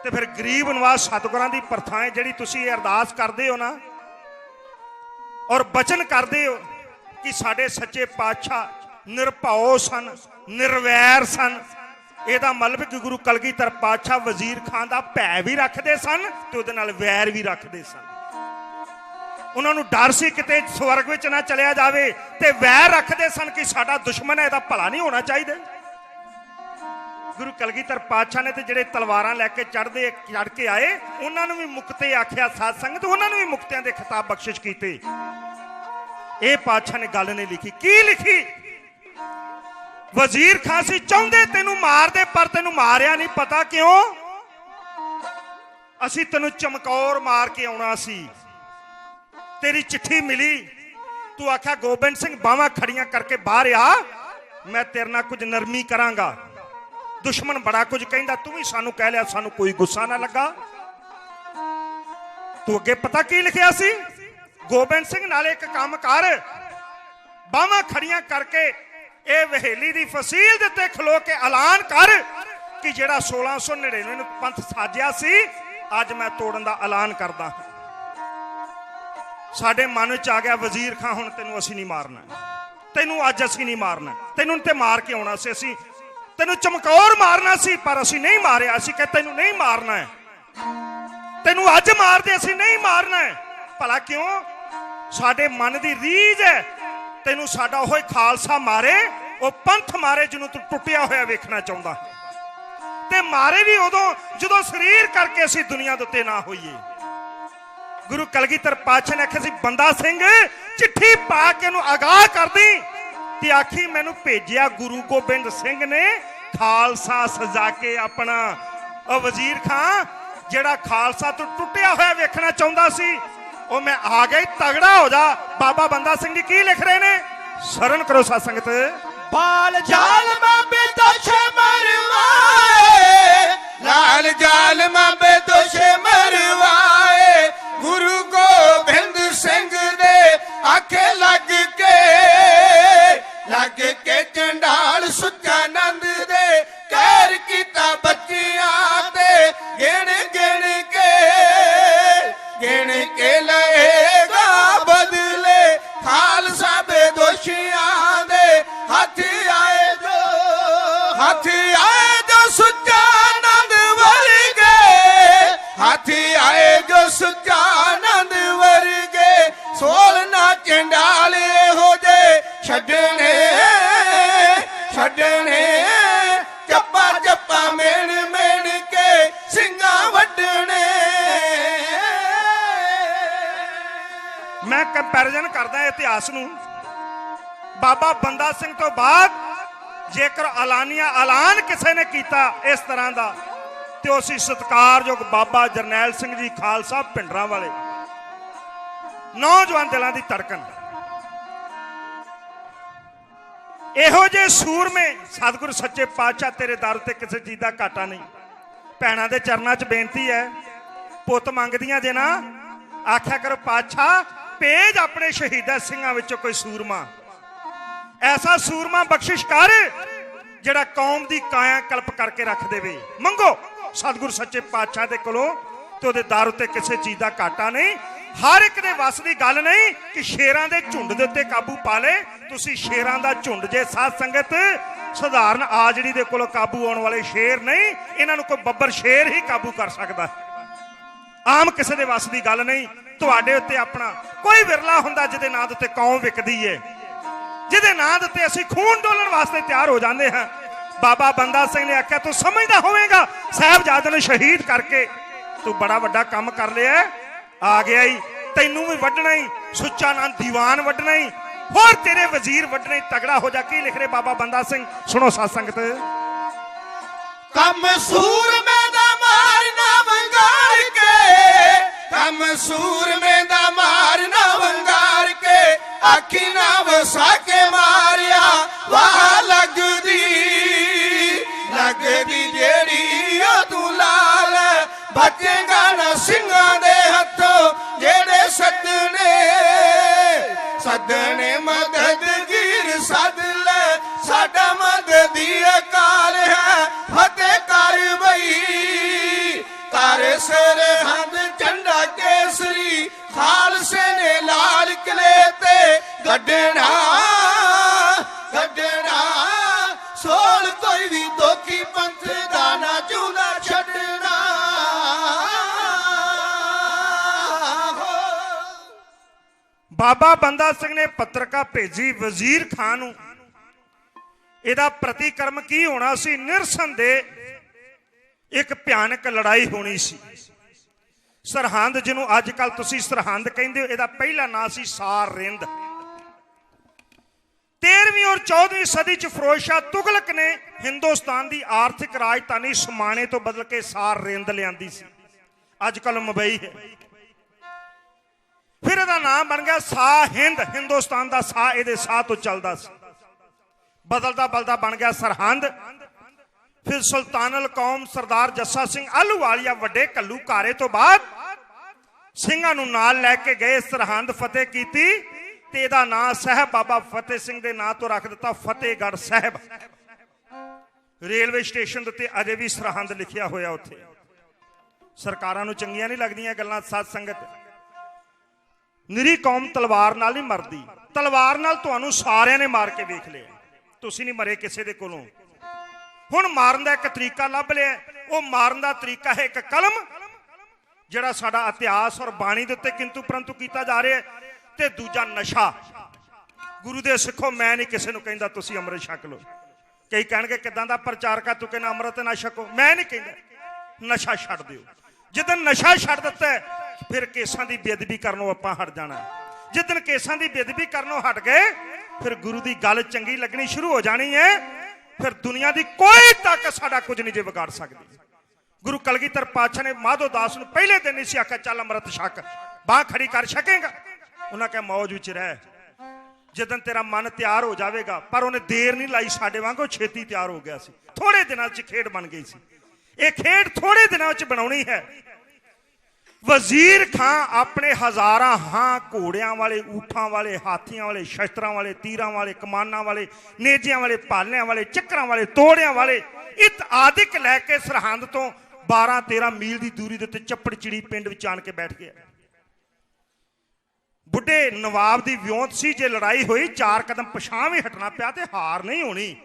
ते फिर गरीब नवाज सतगुरां दी प्रथाएं जिहड़ी तुसीं अरदास करदे हो ना और बचन करदे हो कि साडे सच्चे पातशाह निरभौ सन, निर्वैर सन, ਇਹਦਾ ਮਤਲਬ ਕਿ ਗੁਰੂ ਕਲਗੀਧਰ ਪਾਤਸ਼ਾਹ ਵਜ਼ੀਰ ਖਾਨ ਦਾ ਭੈ ਵੀ ਰੱਖਦੇ ਸਨ ਤੇ ਉਹਦੇ ਨਾਲ ਵੈਰ ਵੀ ਰੱਖਦੇ ਸਨ। ਉਹਨਾਂ ਨੂੰ ਡਰ ਸੀ ਕਿਤੇ ਸਵਰਗ ਵਿੱਚ ਨਾ ਚਲਿਆ ਜਾਵੇ, ਤੇ ਵੈਰ ਰੱਖਦੇ ਸਨ ਕਿ ਸਾਡਾ ਦੁਸ਼ਮਣ ਹੈ, ਇਹਦਾ ਭਲਾ ਨਹੀਂ ਹੋਣਾ ਚਾਹੀਦਾ। ਗੁਰੂ ਕਲਗੀਧਰ ਪਾਤਸ਼ਾਹ ਨੇ ਤੇ ਜਿਹੜੇ ਤਲਵਾਰਾਂ ਲੈ ਕੇ ਚੜ ਕੇ ਆਏ ਉਹਨਾਂ ਨੂੰ ਵੀ ਮੁਕਤੇ ਆਖਿਆ ਸਾਧ ਸੰਗਤ, ਉਹਨਾਂ ਨੂੰ ਵੀ ਮੁਕਤਿਆਂ ਦੇ ਖਿਤਾਬ ਬਖਸ਼ਿਸ਼ ਕੀਤੇ। ਇਹ ਪਾਤਸ਼ਾਹ ਨੇ ਗੱਲ ਨਹੀਂ ਲਿਖੀ। ਕੀ ਲਿਖੀ? ਵਜ਼ੀਰ ਖਾਨ ਸੀ ਚਾਹੁੰਦੇ ਤੈਨੂੰ ਮਾਰ ਦੇ, ਪਰ ਤੈਨੂੰ ਮਾਰਿਆ ਨਹੀਂ। ਪਤਾ ਕਿਉਂ? ਅਸੀਂ ਤੈਨੂੰ ਚਮਕੌਰ ਮਾਰ ਕੇ ਆਉਣਾ ਸੀ। ਤੇਰੀ ਚਿੱਠੀ ਮਿਲੀ, ਤੂੰ ਆਖਿਆ ਗੋਬਿੰਦ ਸਿੰਘ ਬਾਹਾਂ ਖੜੀਆਂ ਕਰਕੇ ਬਾਹਰ ਆ, ਮੈਂ ਤੇਰੇ ਨਾਲ ਕੁਝ ਨਰਮੀ ਕਰਾਂਗਾ। ਦੁਸ਼ਮਣ ਬੜਾ ਕੁਝ ਕਹਿੰਦਾ, ਤੂੰ ਵੀ ਸਾਨੂੰ ਕਹਿ ਲਿਆ, ਸਾਨੂੰ ਕੋਈ ਗੁੱਸਾ ਨਾ ਲੱਗਾ। ਤੂੰ ਅੱਗੇ ਪਤਾ ਕੀ ਲਿਖਿਆ ਸੀ? ਗੋਬਿੰਦ ਸਿੰਘ ਨਾਲ ਇੱਕ ਕੰਮ ਕਰ, ਬਾਹਾਂ ਖੜੀਆਂ ਕਰਕੇ ਇਹ ਵਹੇਲੀ ਦੀ ਫਸੀਲ ਦੇ ਉੱਤੇ ਖਲੋ ਕੇ ਐਲਾਨ ਕਰ ਕਿ ਜਿਹੜਾ 1699 ਨੂੰ ਪੰਥ ਸਾਜਿਆ ਸੀ ਅੱਜ ਮੈਂ ਤੋੜਨ ਦਾ ਐਲਾਨ ਕਰਦਾ। ਸਾਡੇ ਮਨ ਵਿੱਚ ਆ ਗਿਆ ਵਜ਼ੀਰ ਖਾਨ ਹੁਣ ਤੈਨੂੰ ਅਸੀਂ ਨਹੀਂ ਮਾਰਨਾ, ਤੈਨੂੰ ਅੱਜ ਅਸੀਂ ਨਹੀਂ ਮਾਰਨਾ, ਤੈਨੂੰ ਤੇ ਮਾਰ ਕੇ ਆਉਣਾ ਸੀ, ਅਸੀਂ ਤੈਨੂੰ ਚਮਕੌਰ ਮਾਰਨਾ ਸੀ ਪਰ ਅਸੀਂ ਨਹੀਂ ਮਾਰਿਆ। ਅਸੀਂ ਕਿ ਤੈਨੂੰ ਨਹੀਂ ਮਾਰਨਾ ਹੈ, ਤੈਨੂੰ ਅੱਜ ਮਾਰਦੇ, ਅਸੀਂ ਨਹੀਂ ਮਾਰਨਾ ਹੈ। ਭਲਾ ਕਿਉਂ? ਸਾਡੇ ਮਨ ਦੀ ਰੀਝ ਹੈ ਤੈਨੂੰ ਸਾਡਾ ਉਹ ਖਾਲਸਾ ਮਾਰੇ, ਉਹ ਪੰਥ ਮਾਰੇ ਜਿਹਨੂੰ ਤੂੰ ਟੁੱਟਿਆ ਹੋਇਆ ਵੇਖਣਾ ਚਾਹੁੰਦਾ, ਤੇ ਮਾਰੇ ਵੀ ਉਦੋਂ ਜਦੋਂ ਸਰੀਰ ਕਰਕੇ ਅਸੀਂ ਦੁਨੀਆ ਦੇ ਉੱਤੇ ਨਾ ਹੋਈਏ। ਗੁਰੂ ਕਲਗੀਧਰ ਪਾਤਸ਼ਾਹ ਨੇ ਆਖਿਆ ਸੀ ਬੰਦਾ ਸਿੰਘ ਚਿੱਠੀ ਪਾ ਕੇ ਇਹਨੂੰ ਆਗਾਹ ਕਰਦੀ ਤੇ ਆਖੀ ਮੈਨੂੰ ਭੇਜਿਆ ਗੁਰੂ ਗੋਬਿੰਦ ਸਿੰਘ ਨੇ ਖਾਲਸਾ ਸਜਾ ਕੇ ਆਪਣਾ। ਉਹ ਵਜ਼ੀਰ ਖਾਨ ਜਿਹੜਾ ਖਾਲਸਾ ਤੋਂ ਟੁੱਟਿਆ ਹੋਇਆ ਵੇਖਣਾ ਚਾਹੁੰਦਾ ਸੀ ਉਹ ਮੈਂ ਆ ਗਿਆ, ਤਗੜਾ ਹੋ ਜਾ। ਬਾਬਾ ਬੰਦਾ ਸਿੰਘ ਜੀ ਕੀ ਲਿਖ ਰਹੇ ਨੇ? ਸ਼ਰਨ ਕਰੋ ਸਾਧ ਸੰਗਤ। बाल जाल माबे दोषे मरवाए, लाल जाल माबे दोषे मरवाए, गुरु गोबिंद सिंह दे आखे लग के चंडाल सुचानंद दे कहर कीता बच्चियां ते गिण के लएगा बदले, खालसा दे दोषियां दे हाथ आए जो सुचानंद वर्गे, हाथ आए जो सुचानंद वर्गे, सोलना चंडाले हो जे छड़ने चप्पा चप्पा मेण के सिंगा वड्डने। मैं कंपैरिजन करदा इतिहास नूं। बाबा बंदा सिंह तो बाद जेकर एलानिया ऐलान किसी ने किया इस तरह का तो उसी सत्कारयोग बाबा जरनैल सिंह जी खालसा पिंडरां वाले नौजवान दिलों की धड़कन, इहो जे सूरमे सतगुरु सच्चे पातशाह तेरे दर ते किसी चीज का घाटा नहीं। भैणां दे चरनां च बेनती है, पुत मंगदियां जे ना आख्या करो पातशाह भेज अपने शहीदा सिंहां विचों कोई सूरमा, ऐसा सूरमा बख्शिश कर जिहड़ा कौम दी काया कल्प करके रख देवे। मंगो सतगुरु सच्चे पातशाह दे कोलों ते उहदे दर उत्ते किसी चीज का घाटा नहीं। हर एक दे वस दी गल नहीं कि शेरां दे झुंड दे उत्ते काबू पा ले। तुसीं शेरां दा झुंड जे साध संगत, सधारण आजड़ी दे कोलों काबू आउण वाले शेर नहीं, इन्हां नूं कोई बब्बर शेर ही काबू कर सकदा। आम किसी दे वस दी गल नहीं। तुहाडे उत्ते अपना कोई विरला हुंदा जिहदे नां दे उत्ते कौम विकदी है, जिहदे नां दे उत्ते असीं खून डोलण वास्ते तैयार हो जांदे हां। बाबा बंदा सिंह ने आख्या तू समझदा होवेगा साहिबजादे नूं शहीद करके तू बड़ा वड्डा काम कर लिया, आ गया ही तैनूं भी वड्डना ही, सुच्चा नां दीवान वड्डना ही, होर तेरे वजीर वड्डने, तगड़ा हो जा। की लिख रहे बाबा बंदा सिंह? सुनो साध संगत। कम सूर में दा मारना वंगार के, कम सूर में दा मारना वंगार के, आखी ना वसा के मारिया वाह लगदी ਪੱਗ ਦੀ ਜਿਹੜੀ ਉਹ ਤੂੰ ਲਾਲ ਬਚੇਗਾ ਨਾ ਸਿੰਘਾਂ ਦੇ ਹੱਥੋਂ ਜਿਹੜੇ ਸੱਦਣੇ ਮਦਦਗੀਰ ਸੱਦ ਲੈ ਸਾਡਾ ਮਦਦੀ ਅਕਾਲ ਹੈ ਫਤਿਹ ਕਰ ਬਈ ਕਰ ਸਰਹੰਦ ਝੰਡਾ ਕੇਸਰੀ ਖਾਲਸੇ ਨੇ ਲਾਲ ਕਿਲੇ ਤੇ ਗੱਡਣਾ ਸੋਲ ਕੋਈ ਵੀ ਦੋਖੀ ਪੰਥ ਦਾ ਨਾ ਜੂਦਾ ਛੱਡਣਾ ਬਾਬਾ ਬੰਦਾ ਸਿੰਘ ਨੇ ਪੱਤਰਕਾ ਭੇਜੀ ਵਜ਼ੀਰ ਖਾਨ ਨੂੰ। ਇਹਦਾ ਪ੍ਰਤੀਕਰਮ ਕੀ ਹੋਣਾ ਸੀ? ਨਿਰਸੰਦੇਹ ਇੱਕ ਭਿਆਨਕ ਲੜਾਈ ਹੋਣੀ ਸੀ। ਸਰਹੰਦ, ਜਿਹਨੂੰ ਅੱਜ ਕੱਲ ਤੁਸੀਂ ਸਰਹੰਦ ਕਹਿੰਦੇ ਹੋ, ਇਹਦਾ ਪਹਿਲਾ ਨਾਂ ਸੀ ਸਾਰ ਰਿੰਦ। 13ਵੀਂ ਔਰ 14ਵੀਂ ਸਦੀ ਚ ਫਿਰੋਜ਼ ਸ਼ਾਹ ਤੁਗਲਕ ਨੇ ਹਿੰਦੁਸਤਾਨ ਦੀ ਆਰਥਿਕ ਰਾਜਧਾਨੀ ਸਮਾਣੇ ਤੋਂ ਬਦਲ ਕੇ ਸਾਰ ਰਿੰਦ ਲਿਆਂਦੀ ਸੀ, ਅੱਜ ਕੱਲ ਮੁੰਬਈ ਹੈ। ਫਿਰ ਇਹਦਾ ਨਾਮ ਬਣ ਗਿਆ ਸਾਹ ਹਿੰਦ। ਹਿੰਦੁਸਤਾਨ ਦਾ ਸਾਹ ਇਹਦੇ ਸਾਹ ਤੋਂ ਚੱਲਦਾ ਸੀ। ਬਦਲਦਾ ਬਦਲਦਾ ਬਣ ਗਿਆ ਸਰਹੰਦ। ਫਿਰ ਸੁਲਤਾਨੁਲ ਕੌਮ ਸਰਦਾਰ ਜੱਸਾ ਸਿੰਘ ਆਹਲੂਵਾਲੀਆ ਵੱਡੇ ਘੱਲੂਘਾਰੇ ਤੋਂ ਬਾਅਦ ਸਿੰਘਾਂ ਨੂੰ ਨਾਲ ਲੈ ਕੇ ਗਏ, ਸਰਹੰਦ ਫਤਿਹ ਕੀਤੀ ਤੇ ਇਹਦਾ ਨਾਂ ਸਾਹਿਬ ਬਾਬਾ ਫਤਿਹ ਸਿੰਘ ਦੇ ਨਾਂ ਤੋਂ ਰੱਖ ਦਿੱਤਾ, ਫਤਿਹਗੜ੍ਹ ਸਾਹਿਬ। ਰੇਲਵੇ ਸਟੇਸ਼ਨ ਦੇ ਉੱਤੇ ਅਜੇ ਵੀ ਸਰਹੰਦ ਲਿਖਿਆ ਹੋਇਆ। ਉੱਥੇ ਸਰਕਾਰਾਂ ਨੂੰ ਚੰਗੀਆਂ ਨਹੀਂ ਲੱਗਦੀਆਂ ਗੱਲਾਂ। ਸਾਧ ਸੰਗਤ, ਨਿਰੀ ਕੌਮ ਤਲਵਾਰ ਨਾਲ ਨਹੀਂ ਮਰਦੀ। ਤਲਵਾਰ ਨਾਲ ਤੁਹਾਨੂੰ ਸਾਰਿਆਂ ਨੇ ਮਾਰ ਕੇ ਵੇਖ ਲਿਆ, ਤੁਸੀਂ ਨਹੀਂ ਮਰੇ ਕਿਸੇ ਦੇ ਕੋਲੋਂ। ਹੁਣ ਮਾਰਨ ਦਾ ਇੱਕ ਤਰੀਕਾ ਲੱਭ ਲਿਆ। ਉਹ ਮਾਰਨ ਦਾ ਤਰੀਕਾ ਹੈ ਇੱਕ ਕਲਮ, ਜਿਹੜਾ ਸਾਡਾ ਇਤਿਹਾਸ ਔਰ ਬਾਣੀ ਦੇ ਉੱਤੇ ਕਿੰਤੂ ਪਰੰਤੂ ਕੀਤਾ ਜਾ ਰਿਹਾ, ਤੇ ਦੂਜਾ ਨਸ਼ਾ। ਗੁਰੂ ਦੇ ਸਿੱਖੋ, ਮੈਂ ਨਹੀਂ ਕਿਸੇ ਨੂੰ ਕਹਿੰਦਾ ਤੁਸੀਂ ਅੰਮ੍ਰਿਤ ਛਕ ਲਓ। ਕਈ ਕਹਿਣਗੇ ਕਿਦਾਂ ਦਾ ਪ੍ਰਚਾਰਕਾ ਤੂੰ ਕਹਿੰਦਾ ਅੰਮ੍ਰਿਤ ਨਾ ਛਕੋ। ਮੈਂ ਨਹੀਂ ਕਹਿੰਦਾ, ਨਸ਼ਾ ਛੱਡ ਦਿਓ। ਜਿੱਦਣ ਨਸ਼ਾ ਛੱਡ ਦਿੱਤਾ ਫਿਰ ਕੇਸਾਂ ਦੀ ਬੇਅਦਬੀ ਕਰਨੋਂ ਆਪਾਂ ਹਟ ਜਾਣਾ। ਜਿੱਦਣ ਕੇਸਾਂ ਦੀ ਬੇਅਦਬੀ ਕਰਨੋਂ ਹਟ ਗਏ ਫਿਰ ਗੁਰੂ ਦੀ ਗੱਲ ਚੰਗੀ ਲੱਗਣੀ ਸ਼ੁਰੂ ਹੋ ਜਾਣੀ ਹੈ। ਫਿਰ ਦੁਨੀਆ ਦੀ ਕੋਈ ਤਾਕਤ ਸਾਡਾ ਕੁਝ ਨਹੀਂ ਜੇ ਵਿਗਾੜ ਸਕਦੀ। ਗੁਰੂ ਕਲਗੀਧਰ ਪਾਤਸ਼ਾਹ ਨੇ ਮਾਧੋ ਦਾਸ ਨੂੰ ਪਹਿਲੇ ਦਿਨ ਹੀ ਸੀ ਆਖਿਆ, ਚੱਲ ਅੰਮ੍ਰਿਤ ਛਕ, ਬਾਹ ਖੜੀ ਕਰ ਛਕੇਗਾ। ਉਹਨਾਂ ਕਿਹਾ ਮੌਜ ਵਿੱਚ ਰਹਿ, ਜਦੋਂ ਤੇਰਾ ਮਨ ਤਿਆਰ ਹੋ ਜਾਵੇਗਾ। ਪਰ ਉਹਨੇ ਦੇਰ ਨਹੀਂ ਲਾਈ, ਸਾਡੇ ਵਾਂਗੂ ਛੇਤੀ ਤਿਆਰ ਹੋ ਗਿਆ ਸੀ। ਥੋੜੇ ਦਿਨਾਂ 'ਚ ਖੇਡ ਬਣ ਗਈ ਸੀ। ਇਹ ਖੇਡ ਥੋੜੇ ਦਿਨਾਂ 'ਚ ਬਣਾਉਣੀ ਹੈ। ਵਜ਼ੀਰ ਖਾਂ ਆਪਣੇ ਹਜ਼ਾਰਾਂ ਘੋੜਿਆਂ ਵਾਲੇ, ਊਠਾਂ ਵਾਲੇ, ਹਾਥੀਆਂ ਵਾਲੇ, ਸ਼ਸਤਰਾਂ ਵਾਲੇ, ਤੀਰਾਂ ਵਾਲੇ, ਕਮਾਨਾਂ ਵਾਲੇ, ਨੇਜਿਆਂ ਵਾਲੇ, ਭਾਲਿਆਂ ਵਾਲੇ, ਚੱਕਰਾਂ ਵਾਲੇ, ਤੋੜਿਆਂ ਵਾਲੇ ਇਤ ਆਦਿਕ ਲੈ ਕੇ ਸਰਹੰਦ ਤੋਂ 12-13 ਮੀਲ ਦੀ ਦੂਰੀ ਦੇ ਉੱਤੇ ਚੱਪੜਚਿੜੀ ਪਿੰਡ ਵਿੱਚ ਆਣ ਕੇ ਬੈਠ ਗਿਆ। ਬੁੱਢੇ ਨਵਾਬ ਦੀ ਵਿਉਂਤ ਸੀ, ਜੇ ਲੜਾਈ ਹੋਈ 4 ਕਦਮ ਪਿਛਾਂਹ ਵੀ ਹਟਣਾ ਪਿਆ ਤੇ ਹਾਰ ਨਹੀਂ ਹੋਣੀ।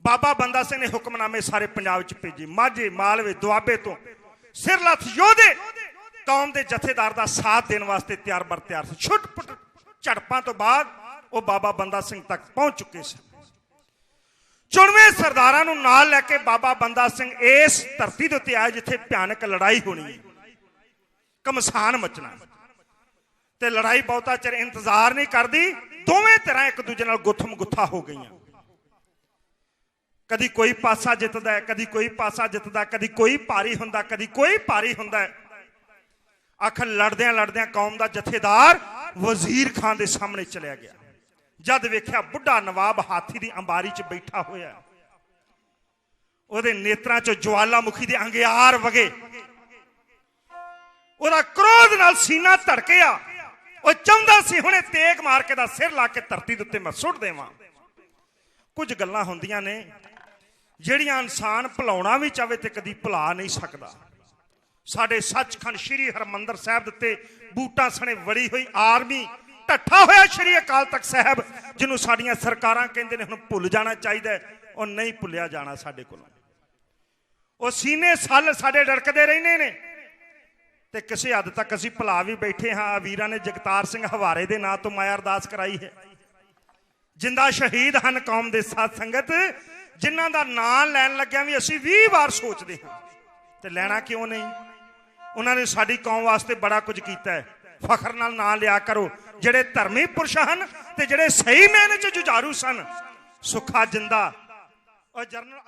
ਬਾਬਾ ਬੰਦਾ ਸਿੰਘ ਨੇ ਹੁਕਮਨਾਮੇ ਸਾਰੇ ਪੰਜਾਬ ਵਿੱਚ ਭੇਜੇ। ਮਾਝੇ, ਮਾਲਵੇ, ਦੁਆਬੇ ਤੋਂ ਸਿਰਲੱਥ ਯੋਧੇ ਕੌਮ ਦੇ ਜਥੇਦਾਰ ਦਾ ਸਾਥ ਦੇਣ ਵਾਸਤੇ ਤਿਆਰ ਬਰ ਤਿਆਰ ਸੀ। ਛੁੱਟ-ਪੁੱਟ ਝੜਪਾਂ ਤੋਂ ਬਾਅਦ ਉਹ ਬਾਬਾ ਬੰਦਾ ਸਿੰਘ ਤੱਕ ਪਹੁੰਚ ਚੁੱਕੇ ਸੀ। 94 ਸਰਦਾਰਾਂ ਨੂੰ ਨਾਲ ਲੈ ਕੇ ਬਾਬਾ ਬੰਦਾ ਸਿੰਘ ਇਸ ਧਰਤੀ ਦੇ ਉੱਤੇ ਆਇਆ ਜਿੱਥੇ ਭਿਆਨਕ ਲੜਾਈ ਹੋਣੀ ਹੈ, ਘਮਸਾਨ ਮਚਣਾ। ਤੇ ਲੜਾਈ ਬਹੁਤਾ ਚਿਰ ਇੰਤਜ਼ਾਰ ਨਹੀਂ ਕਰਦੀ। ਦੋਵੇਂ ਧਿਰਾਂ ਇੱਕ ਦੂਜੇ ਨਾਲ ਗੁੱਥਮ ਗੁੱਥਾ ਹੋ ਗਈਆਂ। ਕਦੀ ਕੋਈ ਪਾਸਾ ਜਿੱਤਦਾ ਹੈ, ਕਦੀ ਕੋਈ ਪਾਸਾ ਜਿੱਤਦਾ, ਕਦੀ ਕੋਈ ਭਾਰੀ ਹੁੰਦਾ, ਕਦੀ ਕੋਈ ਭਾਰੀ ਹੁੰਦਾ। ਆਖਰ ਲੜਦਿਆਂ ਲੜਦਿਆਂ ਕੌਮ ਦਾ ਜਥੇਦਾਰ ਵਜ਼ੀਰ ਖਾਨ ਦੇ ਸਾਹਮਣੇ ਚਲਿਆ ਗਿਆ। ਜਦ ਵੇਖਿਆ ਬੁੱਢਾ ਨਵਾਬ ਹਾਥੀ ਦੀ ਅੰਬਾਰੀ 'ਚ ਬੈਠਾ ਹੋਇਆ, ਉਹਦੇ ਨੇਤਰਾਂ 'ਚੋਂ ਜਵਾਲਾਮੁਖੀ ਦੇ ਅੰਗਿਆਰ ਵਗੇ। ਉਹਦਾ ਕ੍ਰੋਧ ਨਾਲ ਸੀਨਾ ਧੜਕਿਆ। ਉਹ ਚਾਹੁੰਦਾ ਸੀ ਹੁਣੇ ਤੇਗ ਮਾਰ ਕੇ ਦਾ ਸਿਰ ਲਾ ਕੇ ਧਰਤੀ ਦੇ ਉੱਤੇ ਮੈਂ ਸੁੱਟ ਦੇਵਾਂ। ਕੁਝ ਗੱਲਾਂ ਹੁੰਦੀਆਂ ਨੇ ਜਿਹੜੀਆਂ ਇਨਸਾਨ ਭੁਲਾਉਣਾ ਵੀ ਚਾਹੇ ਤੇ ਕਦੀ ਭੁਲਾ ਨਹੀਂ ਸਕਦਾ। ਸਾਡੇ ਸੱਚਖੰਡ ਸ਼੍ਰੀ ਹਰਮੰਦਰ ਸਾਹਿਬ ਦੇ ਉੱਤੇ ਬੂਟਾਂ ਸਣੇ ਵੜੀ ਹੋਈ ਆਰਮੀ, ਢੱਠਾ ਹੋਇਆ ਸ਼੍ਰੀ ਅਕਾਲ ਤਖਤ ਸਾਹਿਬ, ਜਿਹਨੂੰ ਸਾਡੀਆਂ ਸਰਕਾਰਾਂ ਕਹਿੰਦੇ ਨੇ ਹੁਣ ਭੁੱਲ ਜਾਣਾ ਚਾਹੀਦਾ, ਉਹ ਨਹੀਂ ਭੁੱਲਿਆ ਜਾਣਾ ਸਾਡੇ ਕੋਲੋਂ। ਉਹ ਸੀਨੇ ਸੱਲ ਸਾਡੇ ਡੜਕਦੇ ਰਹਿੰਦੇ ਨੇ ਤੇ ਕਿਸੇ ਹੱਦ ਤੱਕ ਅਸੀਂ ਭੁਲਾ ਵੀ ਬੈਠੇ ਹਾਂ। ਵੀਰਾਂ ਨੇ ਜਗਤਾਰ ਸਿੰਘ ਹਵਾਰੇ ਦੇ ਨਾਂ ਤੋਂ ਮਾਇਆ ਅਰਦਾਸ ਕਰਾਈ ਹੈ। ਜਿੰਦਾ ਸ਼ਹੀਦ ਹਨ ਕੌਮ ਦੇ ਸਾਧ ਸੰਗਤ, ਜਿਨ੍ਹਾਂ ਦਾ ਨਾਂ ਲੈਣ ਲੱਗਿਆ ਵੀ ਅਸੀਂ 20 ਵਾਰ ਸੋਚਦੇ ਹਾਂ ਤੇ ਲੈਣਾ ਕਿਉਂ ਨਹੀਂ। ਉਹਨਾਂ ਨੇ ਸਾਡੀ ਕੌਮ ਵਾਸਤੇ ਬੜਾ ਕੁਝ ਕੀਤਾ ਹੈ। ਫਖਰ ਨਾਲ ਨਾਂ ਲਿਆ ਕਰੋ। ਜਿਹੜੇ ਧਰਮੀ ਪੁਰਸ਼ ਹਨ ਤੇ ਜਿਹੜੇ ਸਹੀ ਮੈਨੇ 'ਚ ਜੁਝਾਰੂ ਸਨ। ਸੁੱਖਾ ਜਿੰਦਾ ਔਰ ਜਰਨਲ